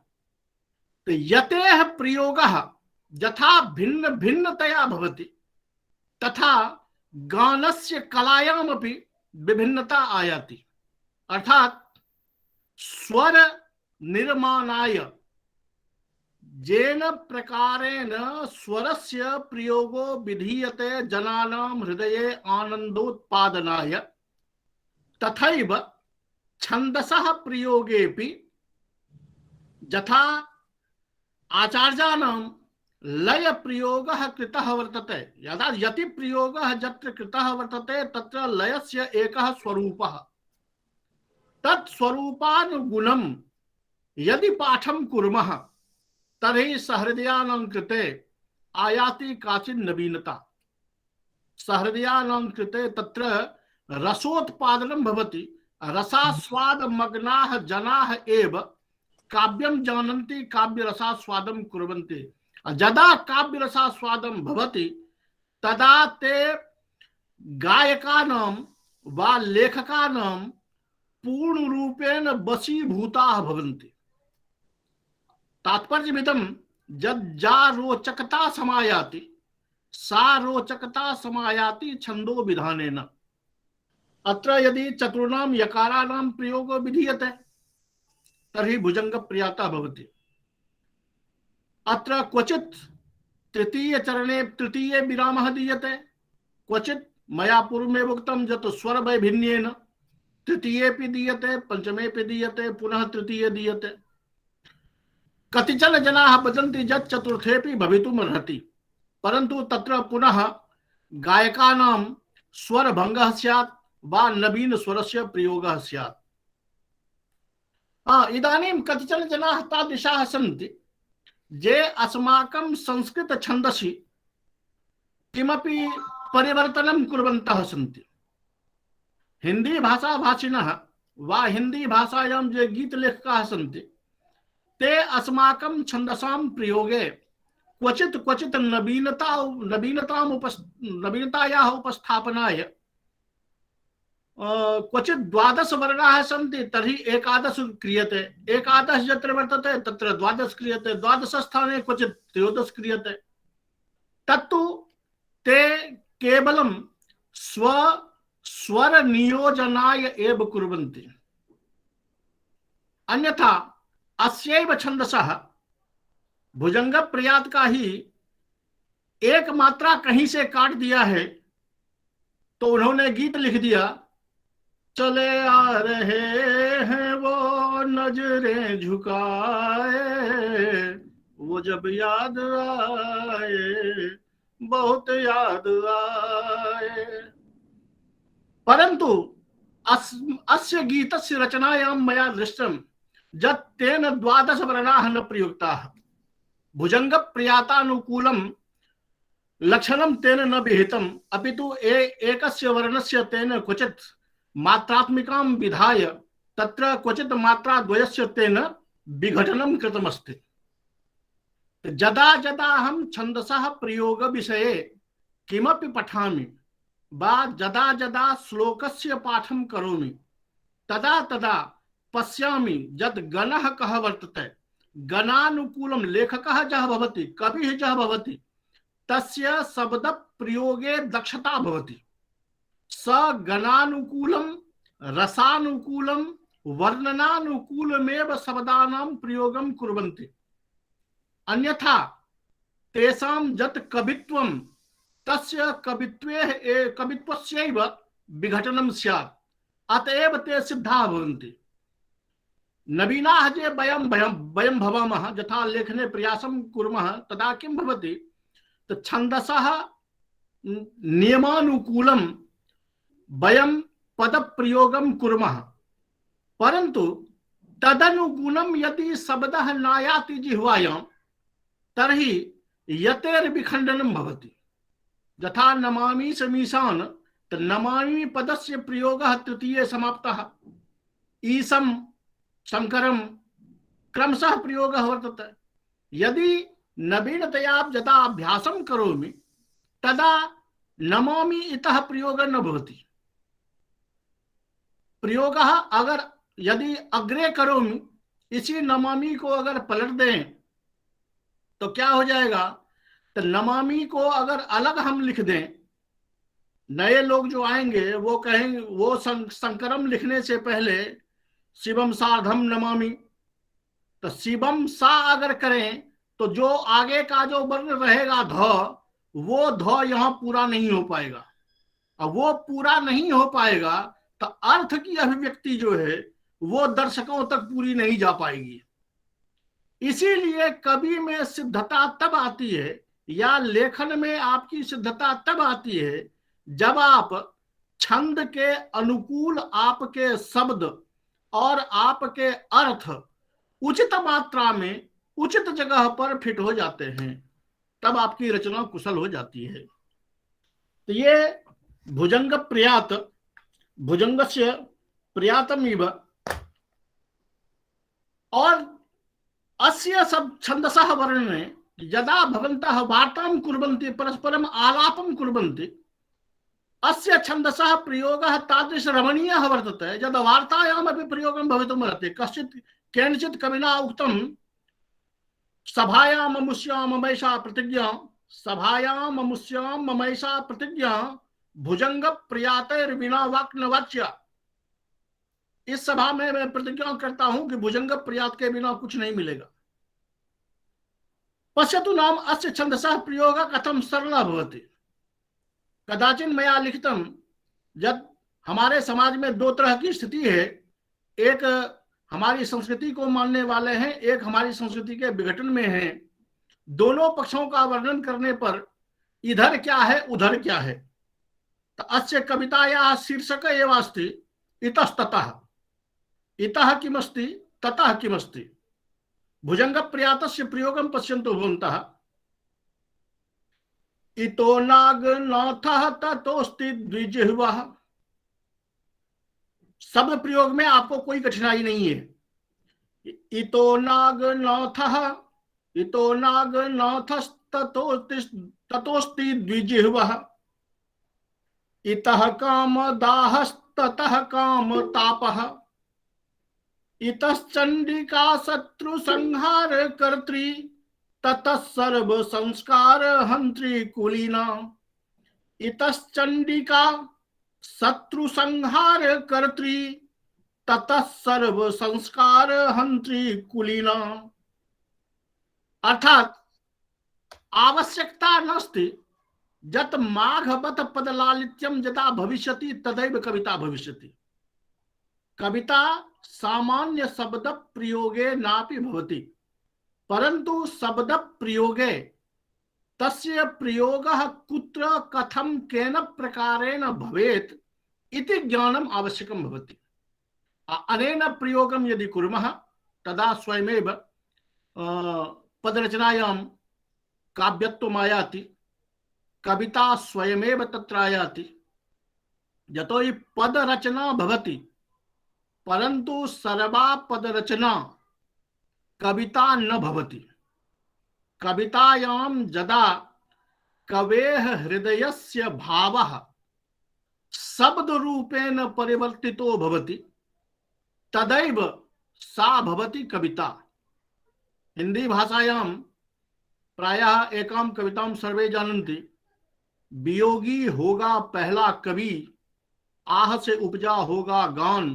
तो यतेः प्रयोगः यथा भिन्न भिन्नतया भवति तथा गानस्य कलायामपि विभिन्नता आयाति। अर्थात स्वर निर्माणाय जेन प्रकारेण स्वरस्य प्रयोगो विधीयते जनानां हृदये आनन्दोत्पादनाय, तथैव छन्दसः प्रयोगेऽपि यथा आचार्याणां लय प्रयोगः कृतः वर्तते, यदा यति प्रयोगः यत्र कृतः वर्तते तत्र लयस्य एकः स्वरूपः। तत् स्वरूपानुगुणं यदि पाठं कुर्मः तर्हि सहृदयानां कृते आयाति काचित् नवीनता। सहृदयानां कृते तत्र रसोत्पादनं भवति। रसास्वादमग्नाः जनाः एव काव्यं जानन्ति, काव्यरसास्वादं कुर्वन्ति। यदा काव्यरसास्वादं भवति तदा ते गायकानां वा लेखकानां पूर्णरूपेण वशीभूताः भवन्ति। तात्पर्यमिदं यज्जा रोचकता समायाति सा रोचकता समायाति छंदो विधानेन। अत्र यदि चतुर्णां यकाराणां प्रयोगो विधीयते तर्हि भुजंग प्रियाता भवति। अत्र क्वचित् तृतीय चरणे तृतीये विरामः दीयते, क्वचित् मया पूर्वमेव उक्तं यत् स्वर वैभिन्येन तृतीयेपि दीयते, पंचमेपि दीयते, पुनः तृतीये दीयते। कतिचन जनाः वदन्ति यत् चतुर्थेपि भवितुमर्हति, परन्तु तत्र पुनः गायकानां स्वरभङ्गः स्यात् वा नवीन स्वरस्य प्रयोगः स्यात्। इदानीं कतिचन जनाः तादृशाः सन्ति ये अस्माकं संस्कृत छन्दसि किमपि परिवर्तनं कुर्वन्तः सन्ति। हिंदी भाषा भाषिणः वा हिंदी भाषायां ये गीतलेखकाः सन्ति ते अस्माकं छन्दसां प्रयोगे क्वचित् क्वचित् नवीनतायाः उपस्थापनाय क्वचित् 12 वर्णाः सन्ति तर्हि 11 क्रियते, 11 यत्र वर्तते तत्र 12 क्रियते, 12 स्थाने क्वचित् 13 क्रियते। तत्तु ते केवलं स्वर नियोजनाय एव कुर्वन्ति। अन्यथा अस्यैव छन्दसः भुजंग प्रयात का ही एक मात्रा कहीं से काट दिया है तो उन्होंने गीत लिख दिया, चले आ रहे हैं वो नजरें झुकाए, वो जब याद आए बहुत याद आए। परंतु अस्य गीतस्य रचनायां मया दृष्टं यत् तेन 12 वर्णाः न प्रयुक्ताः। भुजंग प्रयातानुकूलं लक्षणं तेन न विहितम्, अपितु एकस्य वर्णस्य तेन क्वचित् मात्रात्मिकां विधाय तत्र क्वचित् मात्राद्वयस्य तेन विघटनं कृतमस्ति। यदा यदा अहं छन्दसः प्रयोग विषये किमपि पठामि वा यदा यदा श्लोकस्य पाठं करोमि तदा तदा पश्यामि यत् गणः कः वर्तते, गणानुकूलं लेखकः यः भवति, कविः यः भवति, तस्य शब्द प्रयोगे दक्षता भवति। स गणानुकूलं रसानुकूलं वर्णनानुकूलमेव शब्दानां प्रयोगं कुर्वन्ति। अन्यथा तेषां यत् कवित्वं तस्य कवित्वस्यैव विघटनं स्यात्। अतएव ते सिद्धाः भवन्ति। नवीनाः जे वयं भवामः, यथा लेखने प्रयासं कुर्मः तदा किं भवति, छन्दसः नियमानुकूलं वयं पदप्रयोगं कुर्मः, परन्तु तदनुगुणं यदि शब्दः नायाति जिह्वायां तर्हि यतेर्विखण्डनं भवति। यथा नमामि समीशान्, नमामि पदस्य प्रयोगः तृतीये समाप्तः, ईशं शंकरं क्रमशः प्रयोगः वर्तते। यदि नवीनतया यदा अभ्यासं करोमि तदा नमामि इतः प्रयोगः न भवति। प्रयोगः अगर यदि अग्रे करोमि, इसी नमामि को अगर पलट दें तो क्या हो जाएगा, तो नमामि को अगर अलग हम लिख दें, नए लोग जो आएंगे वो कहेंगे, वो शंकरम लिखने से पहले शिवम सार्धम नमामि, तो शिवम सा अगर करें तो जो आगे का जो वर्ण रहेगा ध, वो ध यहाँ पूरा नहीं हो पाएगा। अब वो पूरा नहीं हो पाएगा तो अर्थ की अभिव्यक्ति जो है वो दर्शकों तक पूरी नहीं जा पाएगी। इसीलिए कवि में सिद्धता तब आती है या लेखन में आपकी सिद्धता तब आती है जब आप छंद के अनुकूल आपके शब्द और आपके अर्थ उचित मात्रा में उचित जगह पर फिट हो जाते हैं, तब आपकी रचना कुशल हो जाती है। तो ये भुजंग प्रयात, भुजंगस्य प्रयातमिव, और अस्य सब छंदसः वर्णने यदा भवन्तः वार्तां कुर्वन्ति, परस्परम् आलापं कुर्वन्ति, अस्य छन्दसः प्रयोगः तादृश रमणीयः वर्तते यद् वार्तायामपि प्रयोगं भवितुमर्हति। कश्चित् केनचित् कविना उक्तं, सभायां ममुष्यां ममैषा प्रतिज्ञा, सभायां ममुष्यां ममैषा प्रतिज्ञा, भुजंग प्रयातैर्विना वाक् न वाच्या। इस सभा में मैं प्रतिज्ञा करता हूं कि भुजंग प्रयात के बिना कुछ नहीं मिलेगा। पश्यतु नाम अस्य छन्दसः प्रयोगः कथं सरलः भवति। कदाचिन मया लिखितम, जब हमारे समाज में दो तरह की स्थिति है, एक हमारी संस्कृति को मानने वाले हैं, एक हमारी संस्कृति के विघटन में हैं। दोनों पक्षों का वर्णन करने पर इधर क्या है उधर क्या है। तो अस्य कवितायाः शीर्षक एव अस्ति इतस्ततः, इतः किमस्ति ततः किमस्ति। भुजंग प्रयातस्य प्रयोगं पश्यन्तु भवन्तः। इतो नागनाथः ततोस्ति द्विजिह्वः। शब्द प्रयोग में आपको कोई कठिनाई नहीं है। इतो नागनाथः, इतो नागनाथस्ततोस्ति द्विजिह्वः। इतः कामदाहस्ततः कामतापः। इतश्चंडिका शत्रु संहार कर्त्री, ततः सर्व संस्कार हंत्री कुलीना। इतश्चंडिका शत्रु संहार कर्त्री, ततः सर्व संस्कार हंत्री कुलीना। अर्थात आवश्यकता नास्ति यत् माघवत पदलालित्यं यदा भविष्यति तदैव कविता भविष्यति। कविता सामान्य शब्द प्रयोगे नापि भवति, परंतु शब्द प्रयोगे तस्य प्रयोगः कुत्र कथं केन प्रकारेण भवेत् इति ज्ञानम् आवश्यकं भवति। अनेन प्रयोगं यदि कुर्मः तदा स्वयमेव पदरचनायां काव्यत्वम् आयाति, कविता स्वयमेव तत्र आयाति। यतो हि पदरचना भवति, परंतु सर्वा पदरचना कविता न भवति। कवितायां यदा कवेः हृदयस्य भावः शब्द रूपेण परिवर्तितो भवति तदैव सा भवति कविता। हिंदी भाषायां प्रायः एकां कवितां सर्वे जानन्ति। वियोगी होगा पहला कवि, आह से उपजा होगा गान,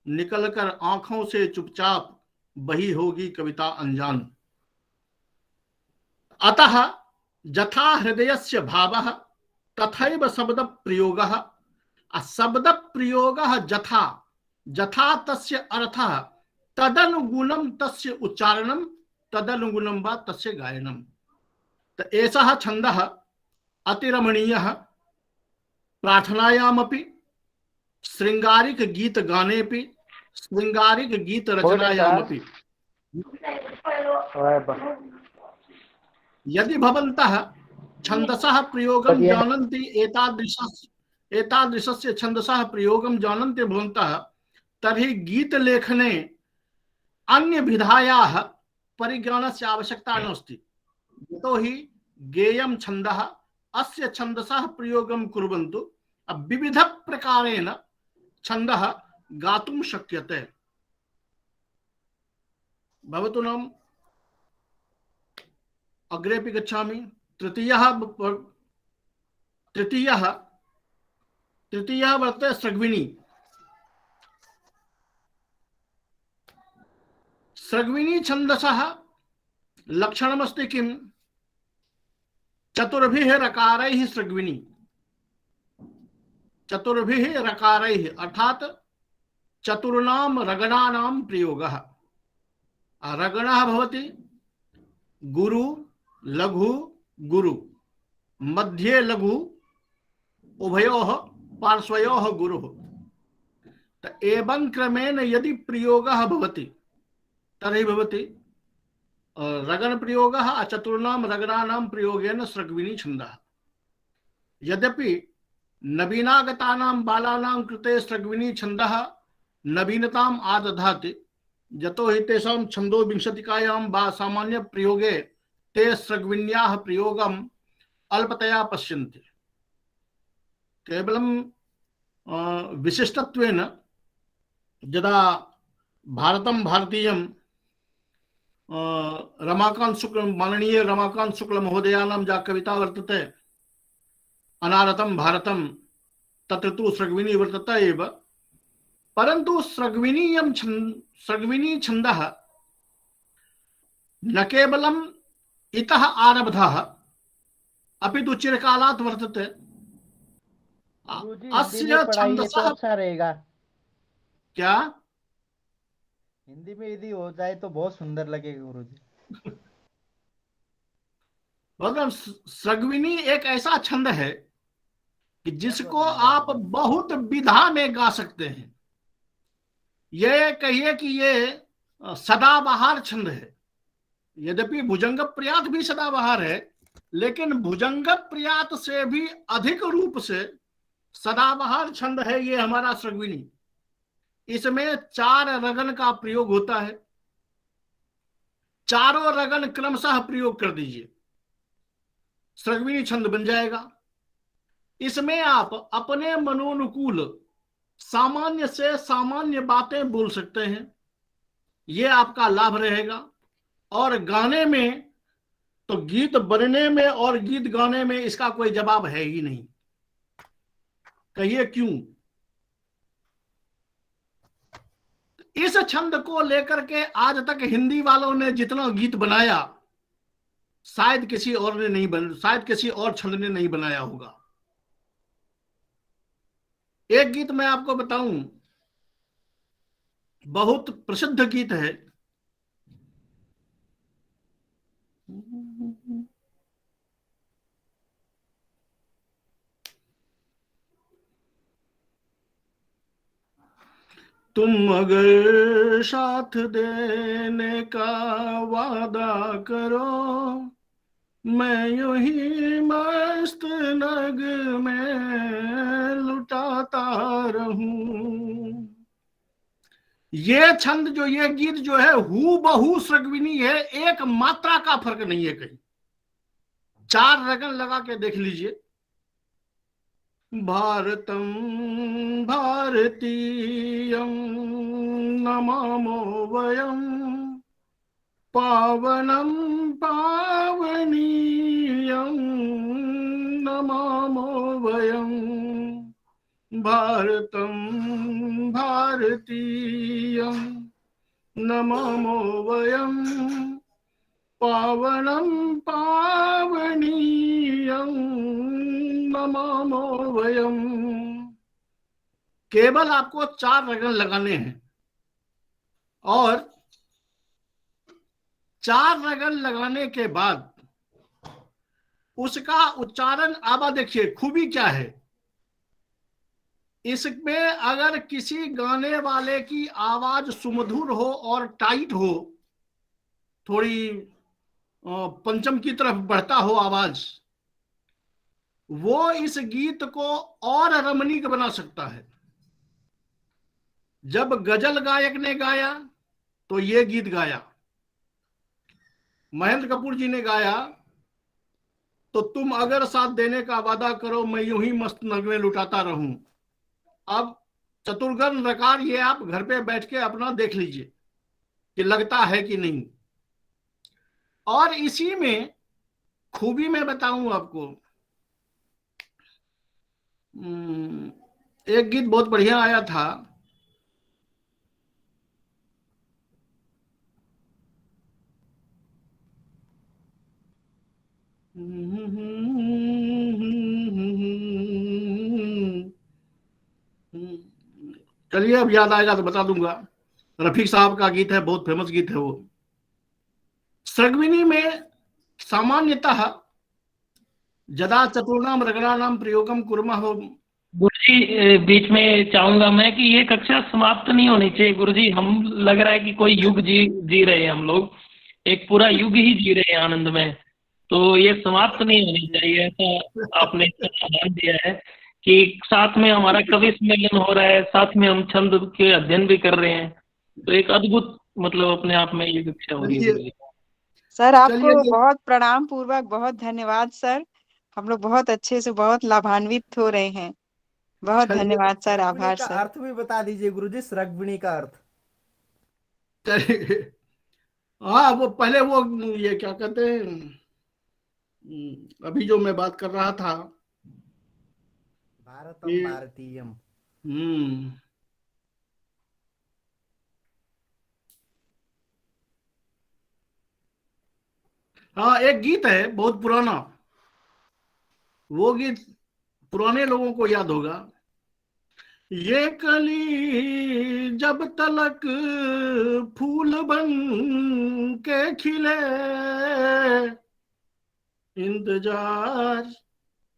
निकलकर आंखों से चुपचाप बही होगी कविता अनजान। अतः यथा हृदयस्य भावः तथैव शब्द प्रयोगः। शब्द प्रयोगः यथा यथा तस्य अर्थः तदनुगुणं तस्य उच्चारणं, तदनुगुणं वा तस्य गायनम्। तो एषः छन्दः अतिरमणीयः। प्रार्थनायामपि, श्रृंगारिक गीत गानेपि, श्रृंगारिक गीत रचनायामपि यदि भवन्तः छन्दसः प्रयोगं जानन्ति, एतादृशस्य छन्दसः प्रयोगं जानन्ति भवन्तः, तर्हि गीतलेखने अन्य विधायाः परिज्ञानस्य आवश्यकता नास्ति। यतो हि गेयं छन्दः, अस्य छन्दसः प्रयोगं कुर्वन्तु, विविध प्रकारेण छन्दः गातुं शक्यते। भवतु नाम अग्रेपि गच्छामि। तृतीयः वर्तते सृग्विणी। सृग्विणी छन्दसः लक्षणमस्ति किं? चतुर्भिः रकारैः सृग्विणी, चतुर्भिः रकारैः अर्थात चतुर्णां रगणानां प्रयोगः। रगणः भवति गुरु, लघु, गुरु, मध्ये लघु, उभयोः पार्श्वयोः गुरुः। तो एवं क्रमेण यदि प्रयोगः भवति तर्हि भवति रगन प्रयोग चतुर्णाम रगनानाम प्रयोगेन सृग्विनी छंदः। यद्यपि नवीनागतानां बालानां कृते सृग्विनी छंदः नवीनताम् आदधाति यतो हि तेषां छंदो विंशतिकायां वा सामान्य प्रयोगे ते सृग्विन्याः प्रयोगम् अल्पतया पश्यन्ति। केवलं विशिष्टत्वेन यदा भारतं भारतीयं रमाकांत शुक्ल माननीय रमाकांत शुक्ल महोदयानां या कविता वर्तते अनारतं भारतं तत्र तु सृग्विनी वर्तते एव, परंतु सृग्विनी छन्दः न केवलम् इतः आरब्धः अपि तु चिरकालात् वर्तते। अस्य छन्दसः अच्छा रहेगा। क्या हिंदी में यदि हो जाए तो बहुत सुंदर लगेगा गुरुजी। मतलब सृग्विनी एक ऐसा छंद है कि जिसको आप बहुत विधा में गा सकते हैं। ये कहिए कि ये सदाबहार छंद है। यद्यपि भुजंग प्रयात भी सदाबहार है, लेकिन भुजंग प्रयात से भी अधिक रूप से सदाबहार छंद है ये हमारा सृग्विनी। इसमें 4 रगन का प्रयोग होता है। चारों रगन क्रमशः प्रयोग कर दीजिए, सृग्विनी छंद बन जाएगा। इसमें आप अपने मनोनुकूल सामान्य से सामान्य बातें बोल सकते हैं, ये आपका लाभ रहेगा। और गाने में तो गीत बनने में और गीत गाने में इसका कोई जवाब है ही नहीं। कहिए क्यों? इस छंद को लेकर के आज तक हिंदी वालों ने जितना गीत बनाया शायद किसी और छंद ने नहीं बनाया होगा। एक गीत मैं आपको बताऊं, बहुत प्रसिद्ध गीत है। तुम अगर साथ देने का वादा करो, मैं यूं ही मस्त नग में लुटाता रहूं। ये छंद जो ये गीत जो है हू बहू सृग्विनी है, एक मात्रा का फर्क नहीं है कहीं। 4 रगन लगा के देख लीजिए। भारतं भारतीयं नमामो वयं पावनं पावनीयं नमामो वयं भारतं भारतीयं नमामो वयं पावनं पावनीयं नमामो वयं। केवल आपको 4 रगन लगाने हैं और 4 रगन लगाने के बाद उसका उच्चारण अब देखिए खूबी क्या है। इसमें अगर किसी गाने वाले की आवाज सुमधुर हो और टाइट हो, थोड़ी पंचम की तरफ बढ़ता हो आवाज, वो इस गीत को और रमणीक बना सकता है। जब गजल गायक ने गाया तो ये गीत गाया, महेंद्र कपूर जी ने गाया तो तुम अगर साथ देने का वादा करो, मैं यूं ही मस्त नग में लुटाता रहूं। अब चतुर्गन रकार ये आप घर पे बैठ के अपना देख लीजिए कि लगता है कि नहीं। और इसी में खूबी मैं बताऊं आपको, एक गीत बहुत बढ़िया आया था, चलिए अब याद आएगा तो बता दूंगा। रफीक साहब का गीत है, बहुत फेमस गीत है वो। सृग्विनी में सामान्यतः जदा चतुर्णाम रगणानाम प्रयोगम कुर्मः। गुरुजी बीच में चाहूंगा मैं कि ये कक्षा समाप्त नहीं होनी चाहिए गुरुजी। हम लग रहा है कि कोई युग जी रहे हैं हम लोग। एक पूरा युग ही जी रहे हैं आनंद में, तो ये समाप्त नहीं होनी चाहिए, ऐसा आपने आह्वान दिया है कि साथ में हमारा कवि सम्मेलन हो रहा है, साथ में हम छंद के अध्ययन भी कर रहे हैं, तो एक अद्भुत मतलब अपने आप में ये कक्षा हो रही है गुरुजी। सर आपको चलिए बहुत प्रणाम पूर्वक बहुत धन्यवाद सर, हम लोग बहुत अच्छे से बहुत लाभान्वित हो रहे हैं। बहुत चलिए धन्यवाद सर, श्रगविणी आभार का सर। अर्थ भी बता दीजिए गुरुजी, श्रगविणी का अर्थ। चलिए। हाँ वो पहले वो ये क्या कहते हैं, अभी जो मैं बात कर रहा था भारतम ये भारतीयम। हम्म हाँ एक गीत है बहुत पुराना, वो गीत पुराने लोगों को याद होगा। ये कली जब तलक फूल बन के खिले, इंतजार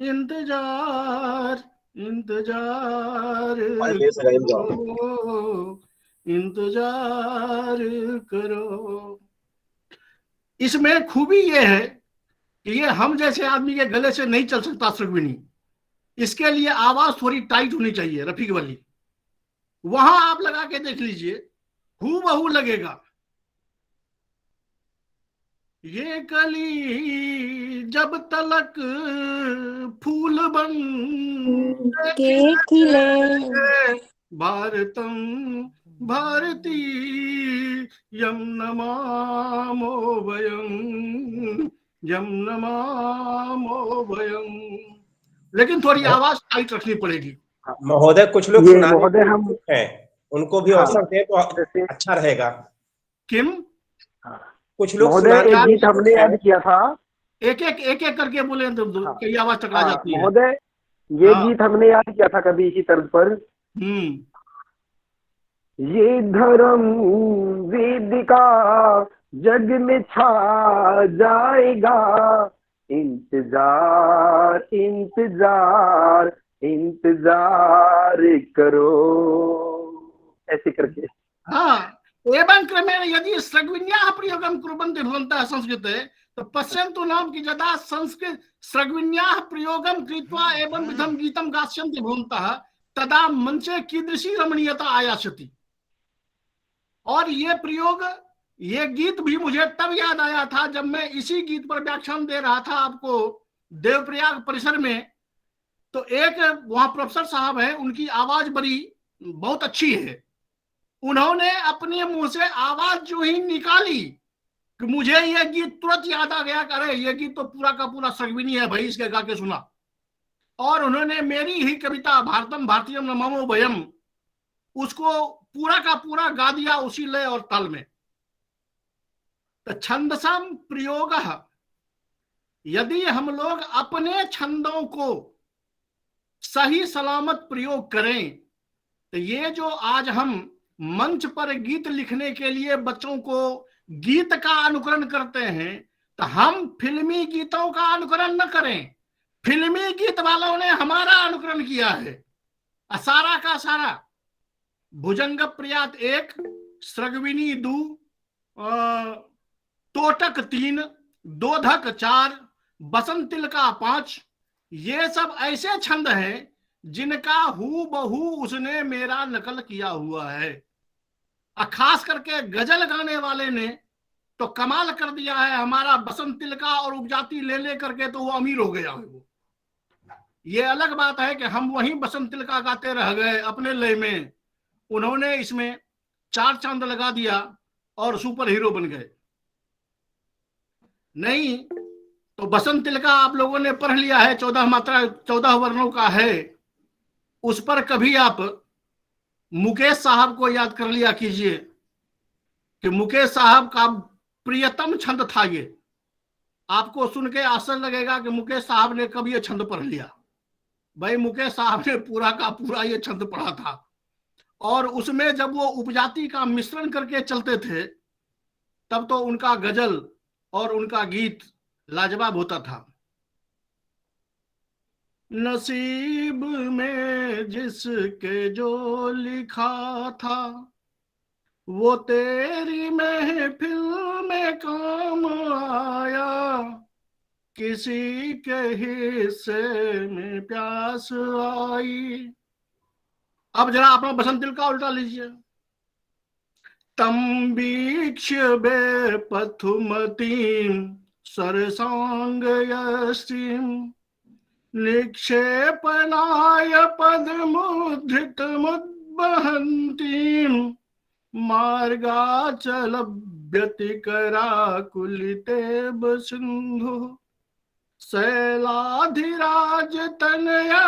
इंतजार इंतजार करो, इंतजार करो। इसमें खूबी ये है कि ये हम जैसे आदमी के गले से नहीं चल सकता श्रगविणी, इसके लिए आवाज थोड़ी टाइट होनी चाहिए, रफीक वाली। वहां आप लगा के देख लीजिए, हूबहू लगेगा। ये कली जब तलक फूल बन के खिले, भारतम भारती यम नमामो वयम, यम नमामो वयम। लेकिन थोड़ी आवाज टाइट रखनी पड़ेगी। महोदय कुछ लोग ये सुनाने महोदय के हम इच्छुक हैं, उनको भी हाँ अवसर दे तो जैसे अच्छा रहेगा। किम कुछ लोग महोदय सुनाने एक के गीत इच्छुक हमने हैं। याद किया था। एक एक करके बोले तो हाँ कई आवाज टकरा हाँ जाती है। महोदय ये हाँ गीत हमने याद किया था कभी इसी तर्ज पर। ये धर्म वेदिका जग में छा जाएगा, इंतजार इंतजार इंतजार करो, ऐसे करके। हाँ एवं क्रमेण यदि सृग्विन्याः प्रयोगं कुर्वन्ति भवन्तः संस्कृते तो पश्यन्तु नाम की यदा संस्कृत सृग्विन्याः प्रयोगं कृत्वा एवं विधं गीतं गास्यन्ति भवन्तः तदा मंचे कीदृशी रमणीयता आयास्यति। और ये प्रयोग, ये गीत भी मुझे तब याद आया था जब मैं इसी गीत पर व्याख्यान दे रहा था आपको देवप्रयाग परिसर में। तो एक वहां प्रोफेसर साहब है, उनकी आवाज बड़ी बहुत अच्छी है। उन्होंने अपने मुंह से आवाज जो ही निकाली कि मुझे यह गीत तुरंत याद आ गया, अरे ये गीत तो पूरा का पूरा सृग्विणी है भाई, इसके गा के सुना। और उन्होंने मेरी ही कविता भारतम भारतीयम नमामो वयम, उसको पूरा का पूरा गा दिया उसी लय और ताल में। तो छंदसम प्रयोग, यदि हम लोग अपने छंदों को सही सलामत प्रयोग करें तो ये जो आज हम मंच पर गीत लिखने के लिए बच्चों को गीत का अनुकरण करते हैं, तो हम फिल्मी गीतों का अनुकरण न करें। फिल्मी गीत वालों ने हमारा अनुकरण किया है, सारा का सारा। भुजंग प्रयात 1, सृग्विणी 2, तोटक 3, दोधक 4, बसंतिल का 5, ये सब ऐसे छंद हैं जिनका हू बहू उसने मेरा नकल किया हुआ है। खास करके गजल गाने वाले ने तो कमाल कर दिया है। हमारा बसंतिल का और उपजाति ले ले करके तो वो अमीर हो गया है। वो ये अलग बात है कि हम वहीं बसंतिल का गाते रह गए अपने लय में, उन्होंने इसमें 4 चांद लगा दिया और सुपर हीरो बन गए। नहीं तो बसंतिल का आप लोगों ने पढ़ लिया है, 14 मात्रा 14 वर्णों का है। उस पर कभी आप मुकेश साहब को याद कर लिया कीजिए कि मुकेश साहब का प्रियतम छंद था ये। आपको सुन के आश्चर्य लगेगा कि मुकेश साहब ने कब ये छंद पढ़ लिया। भाई मुकेश साहब ने पूरा का पूरा ये छंद पढ़ा था, और उसमें जब वो उपजाति का मिश्रण करके चलते थे तब तो उनका गजल और उनका गीत लाजवाब होता था। नसीब में जिसके जो लिखा था वो तेरी महफिल में काम आया, किसी के हिस्से में प्यास आई। अब जरा अपना बसंत का उल्टा लीजिए। तम वीक्ष्य बेपथुमतीं सरसांग यस्तीं निक्षेपणाय पदमुद्धृतमुद्वहन्तीं मार्गाचल व्यतिकराकुलितेव सिन्धुः शैलाधिराज तनया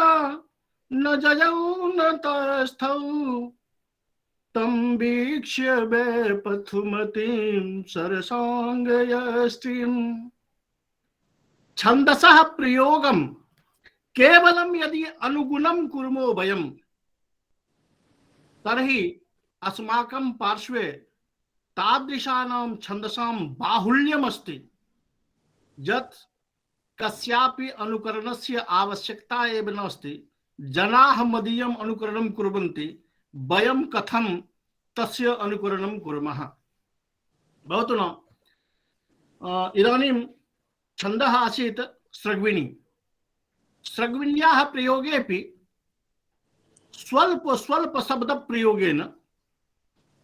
न जयौ न तस्थौ तम वीक्ष्य बेपथुमतीं सरसांग यस्तीं। छन्दसः प्रयोगम केवलम यदि अनुगुणं कुर्मो वयं तर्हि अस्माकं पार्श्वे तादृशानां छन्दसां बाहुल्यम् अस्ति यत् कस्यापि अनुकरणस्य आवश्यकता एव नास्ति। जनाः मदीयम् अनुकरणं कुर्वन्ति, वयं कथं तस्य अनुकरणं कुर्मः। भवतु न इदानीं छन्दः आसीत् स्रग्विणी। स्रग्विण्याः प्रयोगेऽपि स्वल्प स्वल्प शब्द प्रयोगेन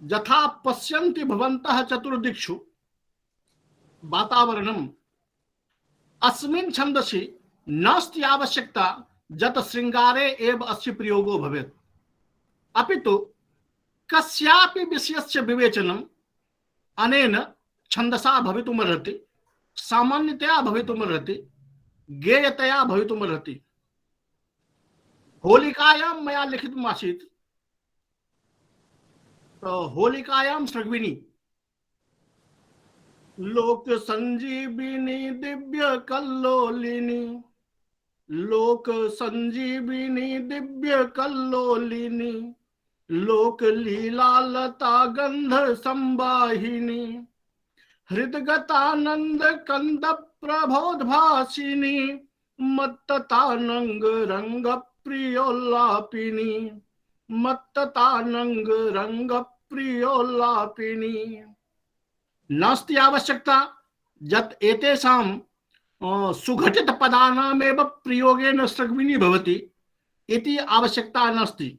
यथा पश्यन्ति भवन्तः चतुर्दिक्षु वातावरणम्, अस्मिन् छन्दसि नास्ति आवश्यकता यत् श्रृंगारे एव अस्य प्रयोगो भवेत्, अपितु कस्यापि विषयस्य विवेचनम् अनेन छन्दसा भवितुमर्हति, सामान्यतया भवितुमर्हति, गेयतया भवितुमर्हति। होलिकायां मया लिखितम् आसीत्, तो होलिकायां स्रग्विणी लोक संजीविनी दिव्य कल्लोलिनी, लोक संजीविनी दिव्य कल्लोलिनी, लोक लीला लता गंध संवाहिनी, हृदगतानंद कंद प्रबोधभासिनी, मत्ततानंग रंग प्रियोल्लापिनी, मत्ततानंग रंग प्रियोल्लापिनी। नास्ति आवश्यकता यत् एतेषां सुघटित पदानामेव प्रयोगेन स्रग्विणी भवति इति आवश्यकता नास्ति।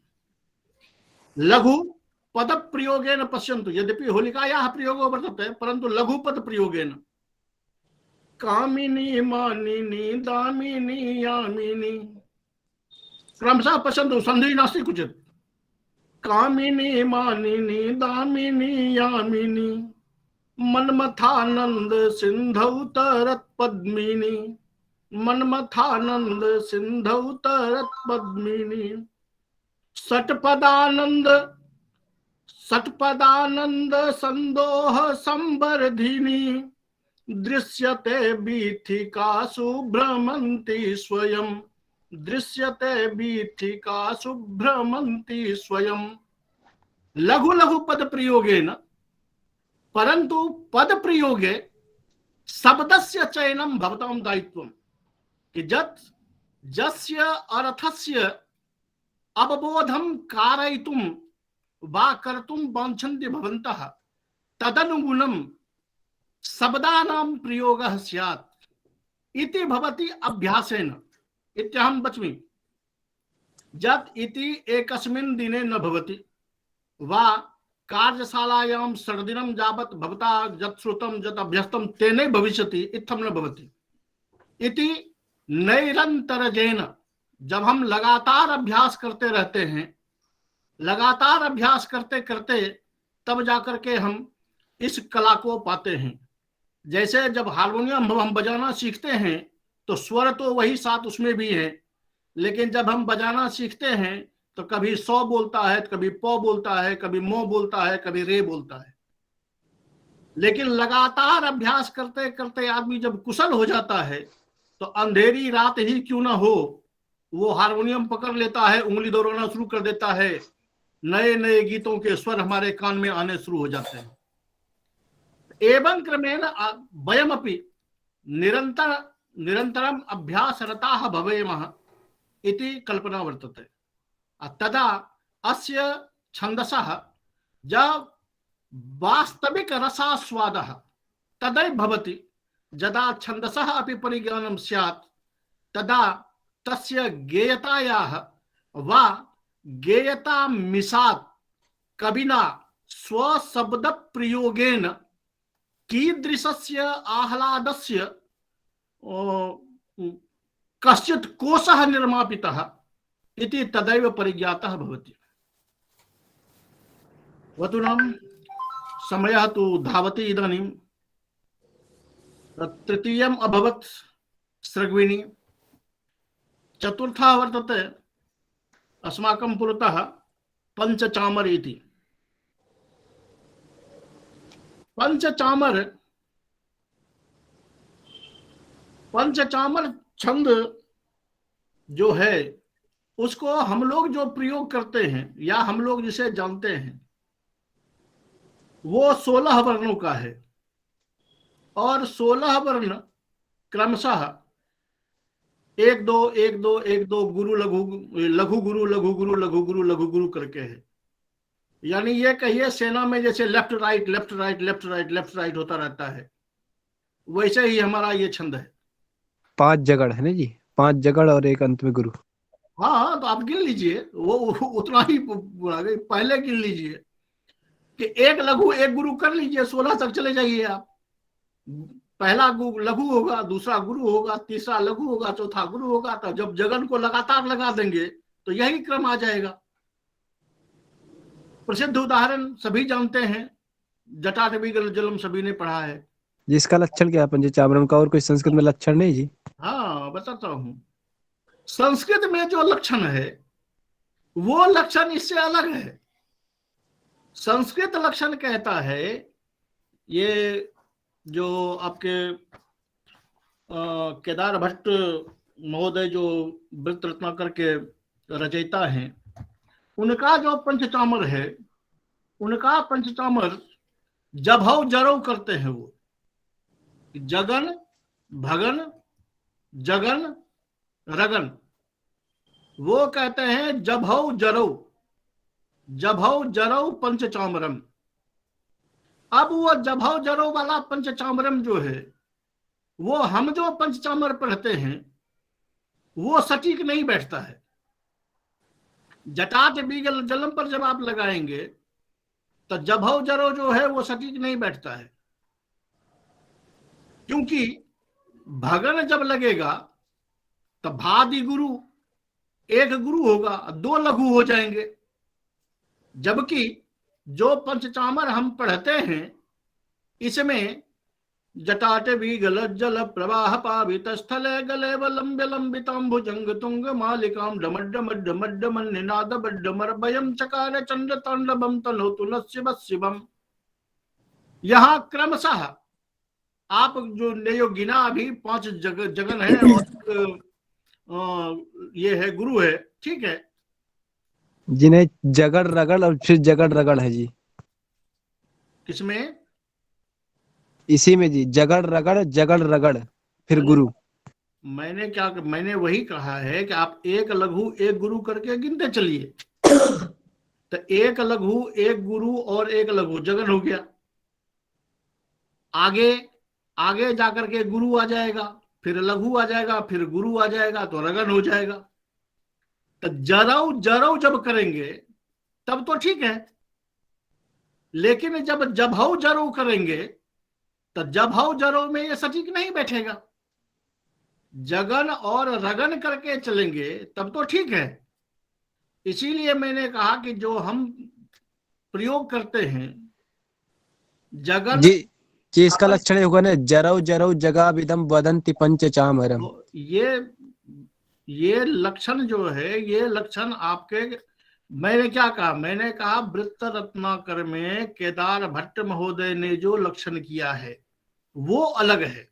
लघु पद प्रयोगेन पश्यन्तु, यद्यपि होलिकायाः प्रयोगो वर्तते परन्तु लघु पद प्रयोगेन कामिनी मानिनी दामिनी यामिनी, क्रमशः पश्यन्तु, सन्धि नास्ति कुचित्। कामिनी मानिनी दामिनी यामिनी, मन्मथानंद सिंधौ तरत पद्मिनी, मन्मथानंद सिंधौ तरत पद्मिनी, सटपदानंद सटपदानंद संदोह संवर्धिनी, दृश्यते बीथिकासु भ्रमन्ति स्वयं, दृश्यते बीथिकासु भ्रमन्ति स्वयं। लघु लघु पद प्रयोगेन, परंतु पद प्रयोगे शब्दस्य चयनं भवतां दायित्वं कि जस्य अर्थस्य अवबोधं कारयितुं वा कर्तुं वाञ्छन्ति भवन्तः तदनुगुणं शब्दानां प्रयोगः स्यात् इति भवति अभ्यासेन। इत्यहं वच्मि, यत् इति एकस्मिन् दिने न भवति वा कार्यशालायां षड्दिनं यावत् भवता यत् श्रुतं यत् अभ्यस्तं तेने भविष्यति इत्थं न भवति। इति नैरन्तर्येण जब हम लगातार अभ्यास करते रहते हैं, लगातार अभ्यास करते करते तब जाकर के हम इस कला को पाते हैं। जैसे जब हारमोनियम हम बजाना सीखते हैं तो स्वर तो वही साथ उसमें भी है, लेकिन जब हम बजाना सीखते हैं तो कभी सौ बोलता है, कभी पौ बोलता है, कभी मो बोलता है, कभी रे बोलता है। लेकिन लगातार अभ्यास करते करते आदमी जब कुशल हो जाता है तो अंधेरी रात ही क्यों ना हो, वो हारमोनियम पकड़ लेता है, उंगली दौड़ाना शुरू कर देता है, नए नए गीतों के स्वर हमारे कान में आने शुरू हो जाते हैं। एवं क्रमेण वयमपि निरन्तरम् अभ्यासरताः भवेमः इति कल्पना वर्तते। तदा अस्य छन्दसः जब वास्तविक रसास्वादः तदैव भवति यदा छन्दसः अपि परिज्ञानं स्यात् तदा तस्य गेयतायाः वा गेयता मिसात् कविना स्वशब्द प्रयोगेन कीदृशस्य आह्लादस्य कश्चित् कोशः निर्मापितः इति तदैव परिज्ञातः भवति। वतूनां समयः तु धावति इदानीं। तृतीयम् अभवत् सृग्विणी, चतुर्थः वर्तते अस्माकं पुरतः पंचचामर इति। पंचचामर छंद जो है उसको हम लोग जो प्रयोग करते हैं या हम लोग जिसे जानते हैं वो 16 वर्णों का है और 16 वर्ण क्रमशः 1 2 1 2 1 2 गुरु लघु लघु गुरु लघु गुरु लघु गुरु लघु गुरु करके है। यानी ये कहिए सेना में जैसे left right left right left right left right होता रहता है, वैसे ही हमारा ये छंद है। 5 जगड़ है ना जी, 5 जगड़ और एक अंत में गुरु। हाँ तो आप गिन लीजिए, वो उतना ही पहले गिन लीजिए कि एक लघु एक गुरु कर लीजिए, 16 तक चले जाइए आप। पहला लघु होगा, दूसरा गुरु होगा, तीसरा लघु होगा, चौथा गुरु होगा। तो जब जगन को लगातार लगा देंगे तो यही क्रम आ जाएगा। प्रसिद्ध उदाहरण सभी जानते हैं, जटाटवी जलम सभी ने पढ़ा है। जिसका लक्षण क्या है पंचचामरम का, और कोई संस्कृत में लक्षण नहीं जी? हाँ बताता हूं। संस्कृत में जो लक्षण है वो लक्षण इससे अलग है। संस्कृत लक्षण कहता है, ये जो आपके केदार भट्ट महोदय जो वृत्त रत्नाकर के रचयिता हैं, उनका जो पंचचामर है, उनका पंचचामर जभौ जरौ करते हैं। वो जगन भगन जगन रगन, वो कहते हैं जभौ जरौ पंचचामरम। अब वो जभौ जरौ वाला पंचचामरम जो है, वो हम जो पंचचामर पढ़ते हैं वो सटीक नहीं बैठता है। जटाट बीगल जलम पर जब आप लगाएंगे तो जभौ जरौ जो है वो सटीक नहीं बैठता है, क्योंकि भगन जब लगेगा तो भादि गुरु एक गुरु होगा, 2 लघु हो जाएंगे। जबकि जो पंचचामर हम पढ़ते हैं इसमें जटाट बीगल जल प्रवाह पावित स्थले गले लंबे लंबिताम भुजंग तुंग मालिकाम डमड डमड डमड डमन निनाद बड्डमर भयम चकार चंड तांडवम तनोतु शिव शिवम। यहाँ क्रमशः आप जो ने जो गिना अभी 5 जगन है और ये है गुरु है, ठीक है। जिन्हें जगड़ रगड़ और फिर जगड़ रगड़ है जी। किसमें? इसी में जी, जगड़ रगड़ फिर गुरु। मैंने वही कहा है कि आप एक लघु एक गुरु करके गिनते चलिए। तो एक लघु एक गुरु और एक लघु जगन हो गया। आगे जाकर के गुरु आ जाएगा, फिर लघु आ जाएगा, फिर गुरु आ जाएगा, तो रगन हो जाएगा। तो जरौ जब करेंगे तब तो ठीक है, लेकिन जब जभौ जरौ करेंगे तो जभौ जरौ में ये सटीक नहीं बैठेगा। जगन और रगन करके चलेंगे तब तो ठीक है। इसीलिए मैंने कहा कि जो हम प्रयोग करते हैं जगन जी इसका लक्षण होगा ना, जरौ जरौ जगा विदम वदंति पंचचामरम। ये लक्षण जो है, ये लक्षण आपके, मैंने क्या कहा? मैंने कहा वृत्त रत्नाकर में केदार भट्ट महोदय ने जो लक्षण किया है वो अलग है।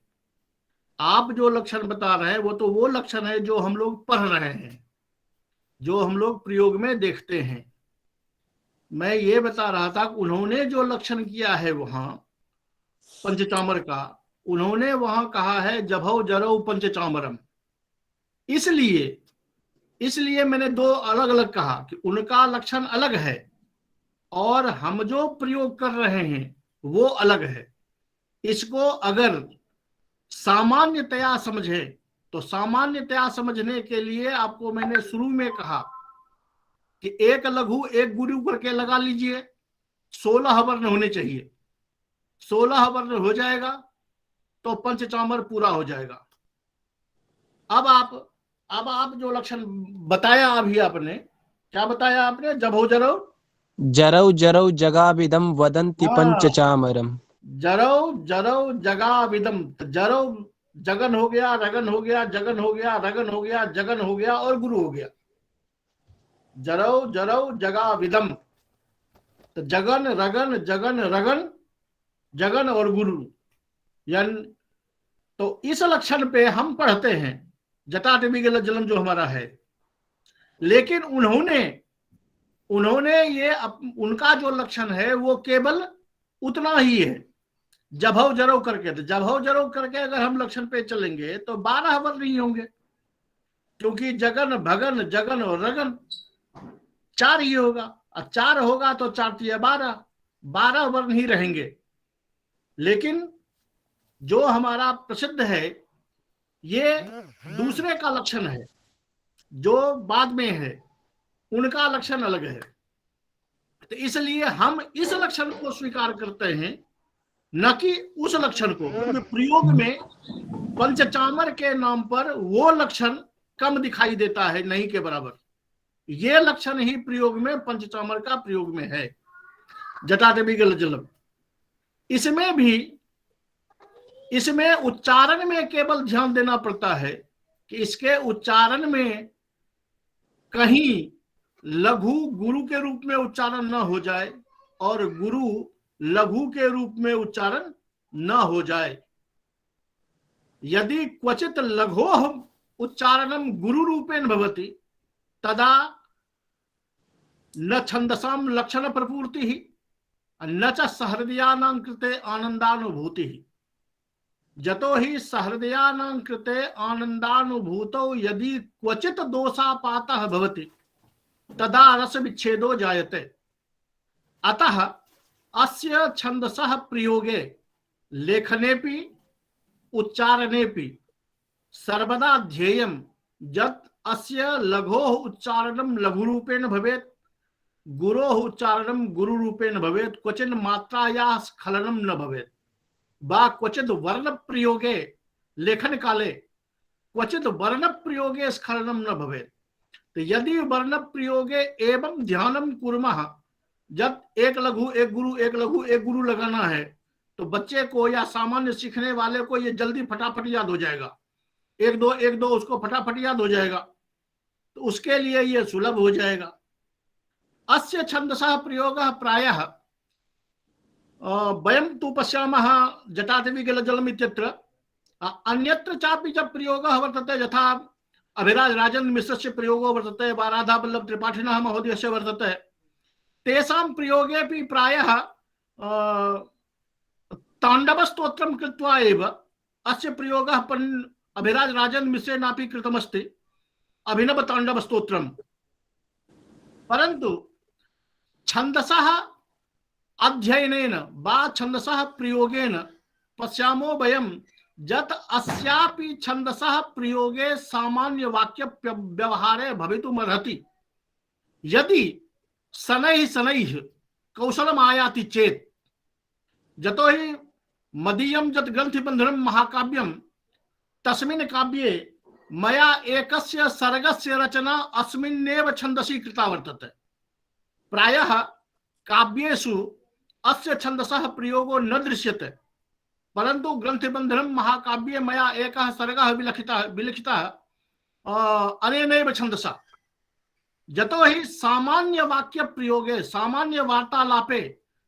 आप जो लक्षण बता रहे हैं वो तो वो लक्षण है जो हम लोग पढ़ रहे हैं, जो हम लोग प्रयोग में देखते हैं। मैं ये बता रहा था कि उन्होंने जो लक्षण किया है वहां पंचचामर का, उन्होंने वहां कहा है जभौ जरौ पंचचामरम। इसलिए मैंने 2 अलग अलग कहा कि उनका लक्षण अलग है और हम जो प्रयोग कर रहे हैं वो अलग है। इसको अगर सामान्यतया समझे तो सामान्यतया समझने के लिए आपको मैंने शुरू में कहा कि एक लघु एक गुरु करके लगा लीजिए, 16 वर्ण होने चाहिए। 16 वर्ण हो जाएगा तो पंचचामर पूरा हो जाएगा। अब आप जो लक्षण बताया अभी आपने, क्या बताया आपने? जभो जरो जरौ जरौ जगाविदम वदन्ति पंचचामरम। जरौ जरौ जगाविदम। जरौ जगन हो गया, रगन हो गया, जगन हो गया, रगन हो गया, जगन हो गया और गुरु हो गया। जरौ जरौ जगाविदम, तो जगन रगन जगन रगन जगन और गुरु। यानी तो इस लक्षण पे हम पढ़ते हैं जटाटवी जलम जो हमारा है, लेकिन उन्होंने ये उनका जो लक्षण है वो केवल उतना ही है, जभव जरव करके। तो जभव जरव करके अगर हम लक्षण पे चलेंगे तो 12 वर्ण नहीं होंगे, क्योंकि जगन भगन जगन और रगन 4 ही होगा, और 4 होगा तो 4 या 12 वर्ण ही रहेंगे। लेकिन जो हमारा प्रसिद्ध है ये दूसरे का लक्षण है, जो बाद में है उनका लक्षण अलग है। तो इसलिए हम इस लक्षण को स्वीकार करते हैं, न कि उस लक्षण को। क्योंकि प्रयोग में पंचचामर के नाम पर वो लक्षण कम दिखाई देता है, नहीं के बराबर। ये लक्षण ही प्रयोग में पंचचामर का प्रयोग में है, जटाटवी जलम। इसमें भी इसमें उच्चारण में केवल ध्यान देना पड़ता है कि इसके उच्चारण में कहीं लघु गुरु के रूप में उच्चारण न हो जाए और गुरु लघु के रूप में उच्चारण न हो जाए। यदि क्वचित लघोः उच्चारणम गुरु रूपेण भवति तदा न छंदसाम लक्षण प्रपूर्ति न च सहृदयानां कृते आनंदानुभूति। जतो ही सहृदयानां कृते आनंदानुभूतौ यदि क्वचित दोषापातः भवति तदा रस विच्छेदो जायते। अतः अस्य छंदसः प्रयोगे लेखनेपि उच्चारणेपि सर्वदा ध्येयं यत् अस्य लघोः उच्चारणं लघुरूपेण भवेत्, गुरोः उच्चारणं गुरुरूपेण भवेत्, क्वचिन् मात्रायाः स्खलनं न भवेत्। बा क्वचित् वर्ण प्रयोगे लेखन काले क्वचित् वर्ण प्रयोगे स्खलनं न भवेत्। तो यदि वर्ण प्रयोगे एवं ध्यानम कुर्मः, जब एक लघु एक गुरु एक लघु एक गुरु लगाना है तो बच्चे को या सामान्य सीखने वाले को ये जल्दी फटाफट याद हो जाएगा, एक दो उसको फटाफट याद हो जाएगा, तो उसके लिए ये सुलभ हो जाएगा। अस्य छंदसः प्रयोगः प्रायः वयं तु पश्यामः जटाटवी जलम इत्यत्र। अन्यत्र चापि जब प्रयोगः वर्तते, यथा अभिराज राजेन्द्र मिश्रस्य प्रयोगो वर्तते वा राधा वल्लभ त्रिपाठिनः महोदयस्य वर्तते, तेषां प्रयोगेपि प्रायः ताण्डवस्तोत्रं कृत्वा एव अस्य प्रयोगः अभिराज राजेन्द्र मिश्रेणापि कृतमस्ति, अभिनव ताण्डवस्तोत्रम्। परन्तु छन्दसः अध्ययनेन वा छन्दसः प्रयोगेन पश्यामो वयं यत् अस्यापि छन्दसः प्रयोगे सामान्य वाक्य व्यवहारे भवितुमर्हति। यदि शनैः शनैः कौशलम् आयाति चेत्। यतो हि मदीयं यत् ग्रन्थिबन्धनं महाकाव्यं तस्मिन् काव्ये मया एकस्य सर्गस्य रचना अस्मिन्नेव छन्दसि कृता वर्तते। प्रायः काव्येषु अस्य छन्दसः प्रयोगो न दृश्यते, परंतु ग्रन्थिबन्धनं महाकाव्ये मया एकः सर्गः विलिखितः अनेनैव छन्दसा। यतो हि सामान्य वाक्य प्रयोगे सामान्य वार्तालापे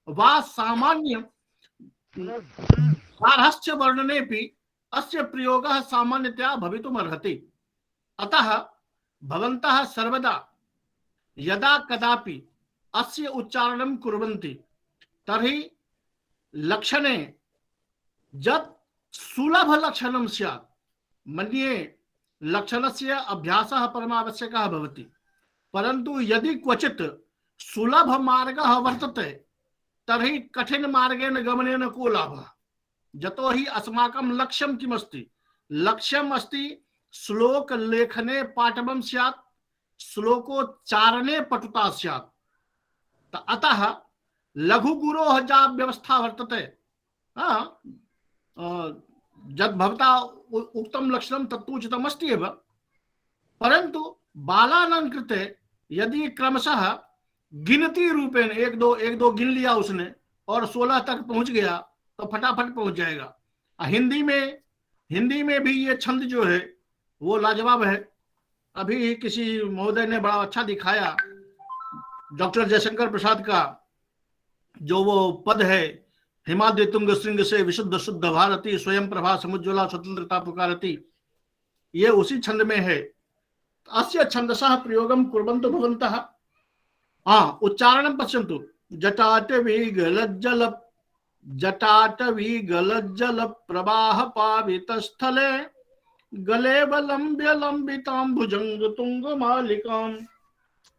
वा सामान्य गार्हस्थ्य वर्णनेपि अस्य प्रयोगः सामान्यतया भवितुमर्हति। अतः भवन्तः सर्वदा यदा कदापि अस्य उच्चारणं कुर्वन्ति तर्हि लक्षणे यत् सुलभ लक्षणं स्यात्। मन्ये लक्षणस्य अभ्यासः परमावश्यकः भवति, परन्तु यदि क्वचित् सुलभ मार्गः वर्तते तर्हि कठिन मार्गेण गमनेन को लाभः। यतो हि अस्माकं लक्ष्यं किमस्ति, लक्ष्यम् अस्ति श्लोक लेखने पाठवं स्यात्, श्लोकोच्चारणे पटुता स्यात्। अतः लघु गुरोः या व्यवस्था वर्तते, यद् भवता उक्तं लक्षणं तत्तु उचितमस्ति एव, परन्तु बालानां कृते यदि क्रमशः गिनती रूपेण एक दो गिन लिया उसने और 16 तक पहुंच गया तो फटाफट पहुंच जाएगा। हिंदी में भी ये छंद जो है वो लाजवाब है। अभी किसी महोदय ने बड़ा अच्छा दिखाया, डॉक्टर जयशंकर प्रसाद का जो वो पद है, हिमाद्रि तुंग श्रृंग से विशुद्ध शुद्ध भारती, स्वयं प्रभा समुज्ज्वला स्वतंत्रता पुकारती, ये उसी छंद में है। अस्य छंदसः प्रयोगं कुर्वन्तु भवन्तः। उच्चारणं पश्यन्तु। जटाटवी प्रवाह पावित स्थले गलेवलम्ब्य लम्बितां भुजंग तुंग मालिकां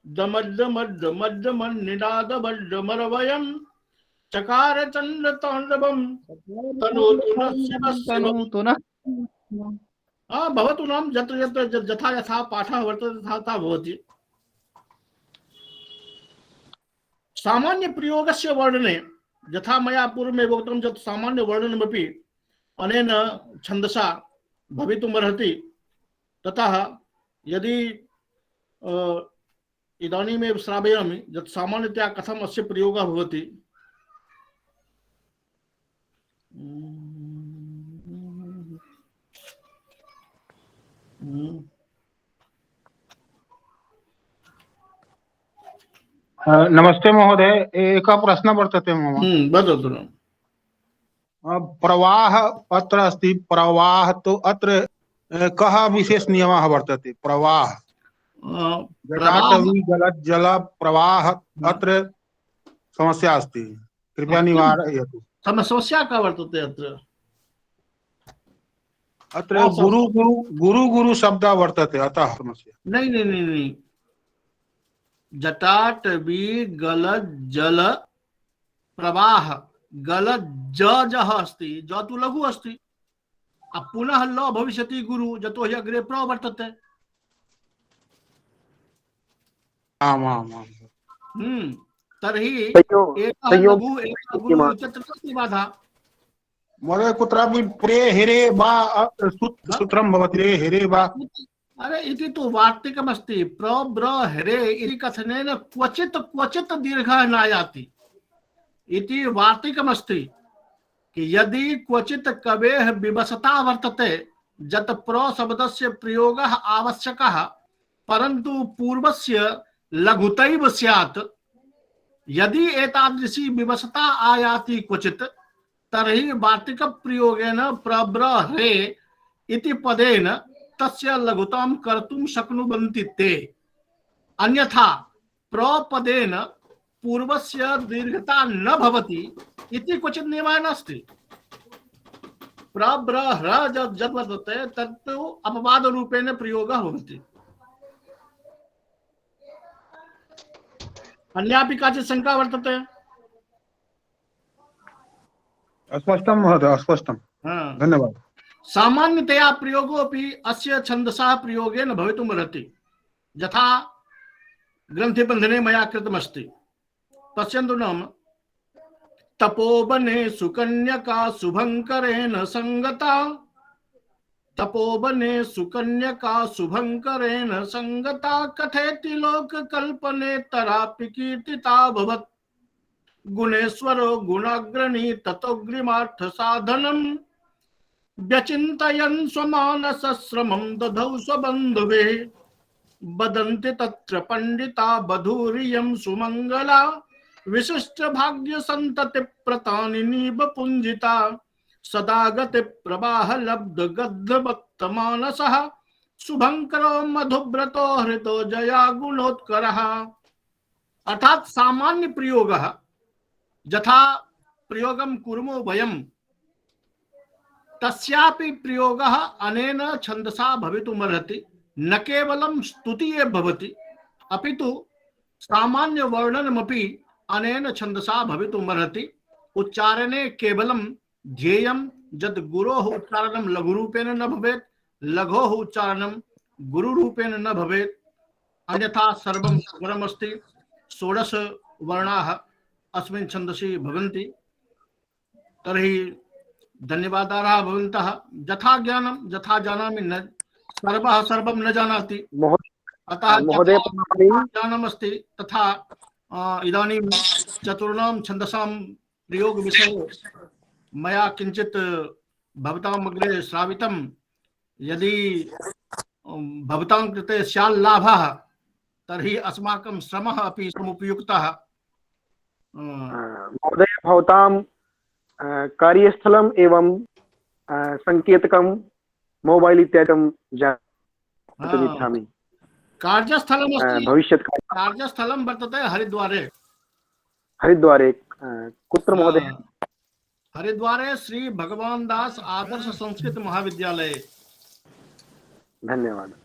दमड्डमड्डमड्डमन्निनादमड्डमरवयं चकार चंद्र तांडवं तनोतु नः भवतु नाम यत्र यत्र यथा यथा पाठः वर्तते तथा तथा भवति। सामान्य प्रयोगस्य वर्णने यथा मया पूर्वमेव उक्तं यत् सामान्य वर्णनमपि अनेन छन्दसा भवितुमर्हति। ततः यदि इदानीमेव श्रावयामि यत् सामान्यतया कथम् अस्य प्रयोगः भवति। नमस्ते महोदय, एकः प्रश्नः वर्तते मम। वदतु। प्रवाह अत्र अस्ति, प्रवाह तो अत्र कः विशेष नियमः वर्तते? प्रवाह जटाटवी जल प्रवाह अत्र समस्या अस्ति, कृपया निवारयतु। समस्या का वर्तते अत्र? अत्र गुरु गुरु शब्द वर्तते, अतः समस्या। नहीं, जटाटवी गलत जल प्रवाह गलत जः अस्ति, ज तु लघु अस्ति, पुनः ल भविष्यति गुरु, यतो हि अग्रे प्र वर्तते। तर्हि एकः लघु एकः गुरु इत्यत्र बाधा। महोदय कुत्रापि प्रे हिरे वा सूत्रं भवति, रे हिरे वा। अरे इति तु वार्तिकमस्ति। प्र ब्र हरे इति कथनेन क्वचित् दीर्घः नायाति इति वार्तिकमस्ति। कि यदि क्वचित् कवेः विवशता वर्तते जत प्र शब्दस्य प्रयोगः आवश्यकः, परन्तु पूर्वस्य लघुतैव स्यात्। यदि एतादृशी विवशता आयाति क्वचित्, तर्हि वार्तिक प्रयोगेन प्रब्र हरे इति पदेन तस्य लघुतां कर्तुं शक्नुवन्ति ते। अन्यथा प्रपदेन पूर्वस्य दीर्घता न भवति इति क्वचित् नियमः नास्ति। प्रब्रह्र यद् वर्तते तत्तु अपवाद रूपेण प्रयोगः भवति। अन्यापि काचित् शङ्का वर्तते? अस्पष्टं महोदय, अस्पष्टं। धन्यवादः। सामान्यतया प्रयोगोऽपि अस्य छन्दसः प्रयोगेन भवितुमर्हति, यथा ग्रन्थिबन्धने मया कृतमस्ति। पश्यन्तु नाम, तपोवने सुकन्यका शुभङ्करेण संगता, तपोवने सुकन्यका शुभङ्करेण संगता, कथेति लोककल्पने तरापि कीर्तिता भवत्। गुणेश्वरो गुणाग्रणी ततोऽग्रिमार्थ साधनम्, व्यचिन्तयन् स्वमानसश्रमं दधौ स्वबन्धुवे। वदन्ति तत्र पंडिता बधूरियं सुमंगला, विशिष्ट भाग्य संतति प्रतानिनीव पुंजिता। सदागति प्रवाह लब्ध गद्ध मानसः, शुभंकरो मधुव्रतो हृतो जया गुणोत्करः। अर्थात सामान्य प्रयोगः यथा प्रयोगं कुर्मो वयं, तस्यापि प्रयोगः अनेन छन्दसा भवितुमर्हति। न केवलं स्तुति एव भवति, अपितु सामान्य वर्णनमपि अनेन छन्दसा भवितुमर्हति। उच्चारणे केवलं ध्येयं यद् गुरोः उच्चारणं लघुरूपेण न भवेत्, लघोः उच्चारणं गुरुरूपेण न भवेत्, अन्यथा सर्वं सुगरमस्ति। 16 वर्णाः अस्मिन् छन्दसि भवन्ति। तर्हि धन्यवादाः भवन्तः। यथा ज्ञानं यथा जानामि, न सर्वः सर्वं न जानाति, अतः महोदय ज्ञानमस्ति तथा इदानीं चतुर्णां छन्दसां प्रयोगविषये मया किञ्चित् भवताम् अग्रे श्रावितं। यदि भवतां कृते स्यात् लाभः तर्हि अस्माकं श्रमः अपि समुपयुक्तः। महोदय भवतां कार्यस्थलम् एवं संकेतकं मोबाइल इत्यादिकं ज्ञातुमिच्छामि। कार्यस्थलम् अस्ति, भविष्यत् कार्यस्थलं वर्तते हरिद्वारे। हरिद्वारे कुत्र महोदय? हरिद्वारे श्री भगवान दास आदर्श संस्कृत महाविद्यालये। धन्यवादः।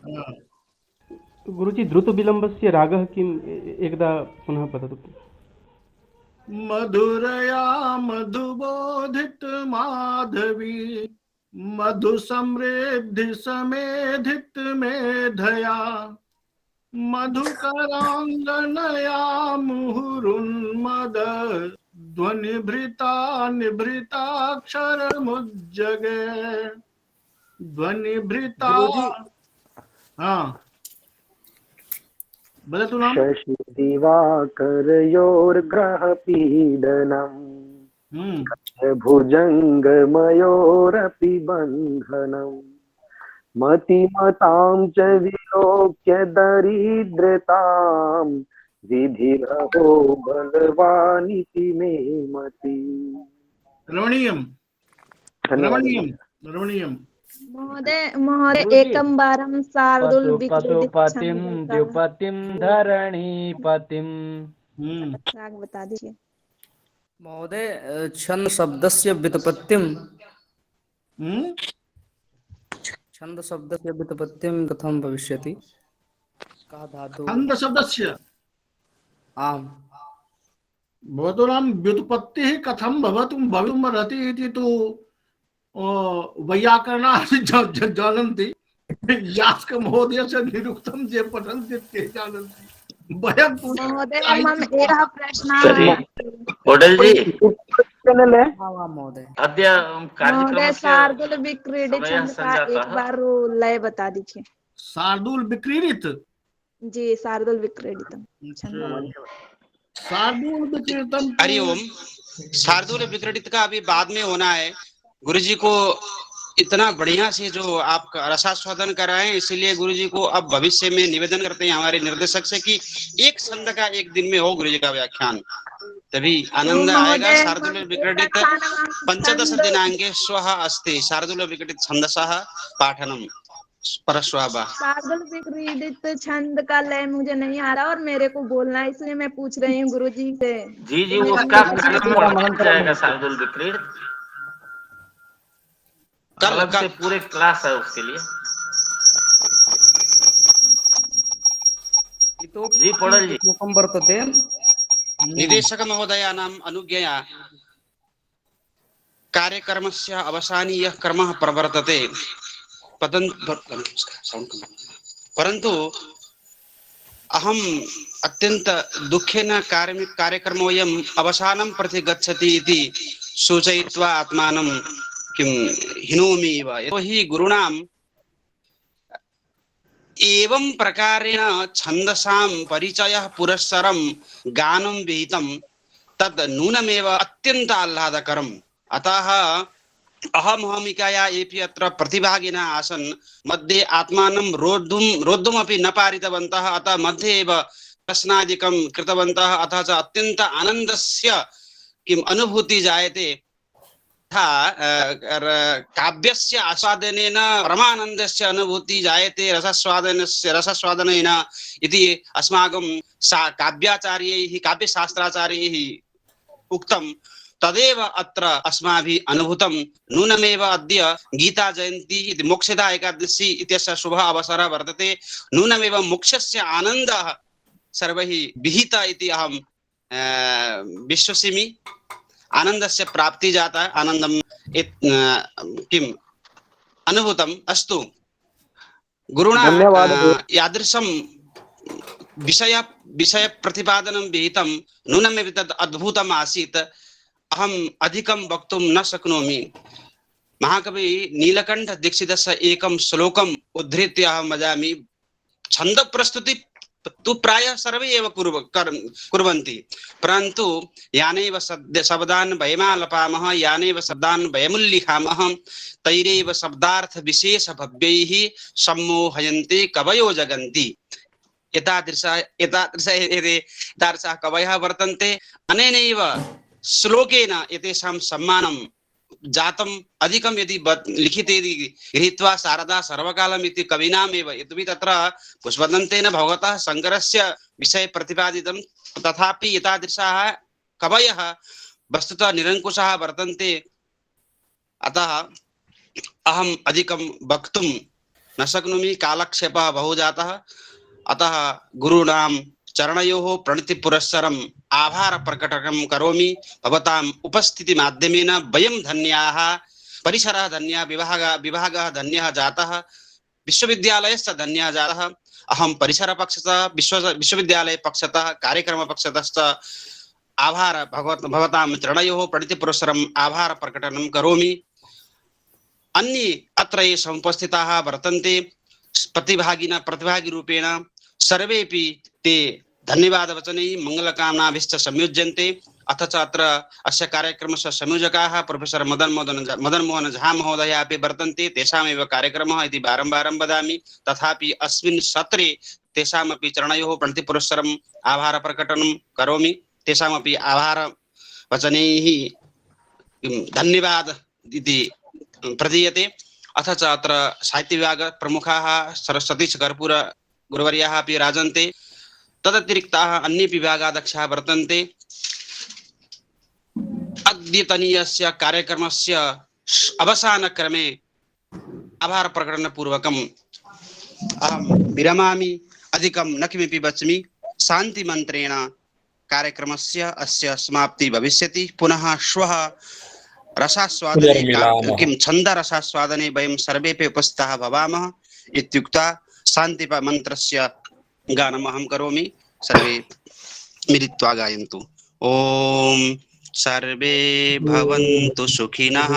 गुरुजी द्रुतविलम्बस्य रागः किम् एकदा पुनः वदतु। मधुरया मधुबोधित माधवी, मधु समृद्धि समेधित मेधया, मधुकरांगनया मुहुरुन्मद, ध्वनिभृता निभृताक्षर मुज्जगे, ध्वनिभृता। हाँ वदतु नाम। शशि दिवाकरयोर्ग्रह पीडनम्, भुजङ्गमयोरपि बन्धनम्, मतिमतां च विलोक्य दरिद्रतां, विधिरहो बलवानिति मे मति। रमणीयम् रमणीयम् रमणीयम्। महोदय एकं वारं शार्दूल पशुपतिं द्युपतिं धरणीपतिं बता दीजिए। महोदय छंद शब्दस्य व्युत्पत्तिं कथं भविष्यति? कः धातु? छंद शब्दस्य आम्। भवतां व्युत्पत्तिः कथं भवितुमर्हति इति तु वैयाकरणाः जानन्ति। यास्कमहोदयस्य निरुक्तं ये पठन्ति ते जानन्ति। महोदय मम एकः प्रश्नः। महोदय शार्दूल विक्रीडित छंद का एक बार लय बता दीजिए। शार्दूल विक्रीडित? जी शार्दूल विक्रीडितम छंद। शार्दूल विक्रीडितम। हरिओम। शार्दूल विक्रीडित का अभी बाद में होना है। गुरुजी को इतना बढ़िया से जो आप रसास्वादन कराएं, इसलिए गुरुजी को अब भविष्य में निवेदन करते हैं हमारे निर्देशक से कि एक छंद का एक दिन में हो गुरुजी का व्याख्यान, तभी आनंद आएगा। शार्दूल विक्रीडित 15 दिनांके श्वः अस्ति शार्दूल विक्रीडित छंदसः पाठनम परश्वाबा। शार्दूल विक्रीडित छंद का लय मुझे नहीं आ रहा और मेरे को बोलना है, इसलिए मैं पूछ रही हूँ गुरुजी से। जी उसका जाएगा शार्दूल विक्रीडित अलग से पूरे क्लास है उसके लिए। जी पौडल जी वर्तते। निदेशक महोदयानाम् अनुज्ञया कार्यक्रमस्य अवसाने यः कर्मः प्रवर्तते परन्तु अहम् अत्यन्त दुःखेन कार्यक्रमोऽयम् अवसानं प्रति गच्छति इति सूचयित्वा आत्मानं किं हिनोमि इव। यतोहि गुरुणाम् एवं प्रकारेण छन्दसां परिचयः पुरस्सरं गानं विहितं तद् नूनमेव अत्यन्त आह्लादकरम्। अतः अहमहमिकाया एपि अत्र प्रतिभागिनः आसन्, मध्ये आत्मानं रोद्धुमपि न पारितवन्तः, अतः मध्ये एव प्रश्नादिकं कृतवन्तः। अतः च अत्यन्त आनन्दस्य किम् अनुभूतिः जायते। काव्यस्य आस्वादनेन परमानन्दस्य अनुभूतिः जायते रसस्वादनेन इति अस्माकं काव्याचार्यैः काव्यशास्त्राचार्यैः उक्तं, तदेव अत्र अस्माभिः अनुभूतं। नूनमेव अद्य गीता जयन्ती इति मोक्षदा एकादशी इत्यस्य शुभः अवसरः वर्तते। नूनमेव मोक्षस्य आनन्दः सर्वैः विहिता इति अहं विश्वसिमि। आनन्दस्य प्राप्ति जाता, आनन्दं किम् अनुभूतम्। अस्तु, गुरुणा यादृशं विषय प्रतिपादनं विहितं नूनमेव तद् अद्भुतम् आसीत्। अहम् अधिकं वक्तुं न शक्नोमि। महाकवि नीलकण्ठ दीक्षितस्य एकं श्लोकम् उद्धृत्य अहं वदामि। छन्द प्रस्तुति तु प्रायः सर्वे एव कुर्वन्ति, परन्तु यानेव शब्दान् वयमालपामः, यानेव शब्दान् वयमुल्लिखामः, तैरेव शब्दार्थ विशेष भव्यैः सम्मोहयन्ते कवयो जगन्ति। एतादृशाः कवयः वर्तन्ते। अनेनैव श्लोकेन एतेषां सम्मानं जातम्। अधिकं यदि लिखिते गृहीत्वा शारदा सर्वकालम् इति कविनामेव, यद्यपि तत्र पुष्पदन्तेन भगवतः शङ्करस्य विषये प्रतिपादितं, तथापि एतादृशाः कवयः वस्तुतः निरङ्कुशाः वर्तन्ते। अतः अहम् अधिकं वक्तुं न शक्नोमि, कालक्षेपः बहु जातः। अतः गुरूणां चरणयोः प्रणतिपुरस्सरम् आभार प्रकटनं करोमि। भवताम् उपस्थिति माध्यमेन वयं धन्याः, परिसरः धन्यः, विभागः धन्यः जातः, विश्वविद्यालयस्य धन्यः जातः। अहं परिसरपक्षतः, विश्वविद्यालयपक्षतः, कार्यक्रमपक्षतश्च आभार भवतां चरणयोः प्रणतिपुरस्सरम् आभार प्रकटनं करोमि। अन्ये अत्र ये समुपस्थिताः वर्तन्ते प्रतिभागिरूपेण सर्वेपि ते धन्यवादवचनैः मङ्गलकामनाभिश्च संयुज्यन्ते। अथ च अत्र अस्य कार्यक्रमस्य संयोजकाः प्रोफेसर् मदनमोहन झा महोदयाः अपि वर्तन्ते। तेषामेव कार्यक्रमः इति बारम्बारं वदामि। तथापि अस्मिन् सत्रे तेषामपि चरणयोः प्रणतिपुरस्सरम् आभार प्रकटनं करोमि। तेषामपि आभारवचनैः धन्यवाद इति प्रदीयते। अथ च अत्र साहित्यविभागप्रमुखाः सरस्वतीश कर्पूर गुरुवर्याः अपि राजन्ते। तदतिरिक्ताः अन्ये विभागाध्यक्षाः वर्तन्ते। अद्यतनीयस्य कार्यक्रमस्य अवसानक्रमे आभार प्रकटनपूर्वकम् अहं विरमामि। अधिकं न किमपि वच्मि। शान्तिमन्त्रेण कार्यक्रमस्य अस्य समाप्ति भविष्यति। पुनः श्वः रसास्वादने किं छन्दरसास्वादने वयं सर्वेपि उपस्थिताः भवामः इत्युक्त्वा शान्तिमन्त्रस्य गानम् अहं करोमि। सर्वे मिलित्वा गायन्तु। ॐ सर्वे भवन्तु सुखिनः,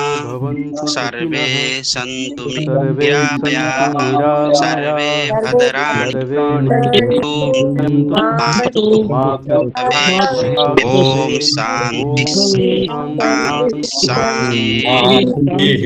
सर्वे सन्तु निरामयाः, सर्वे भद्राणि पश्यन्तु मा कश्चित् ॐ शान्ति शान्ति शान्तिः।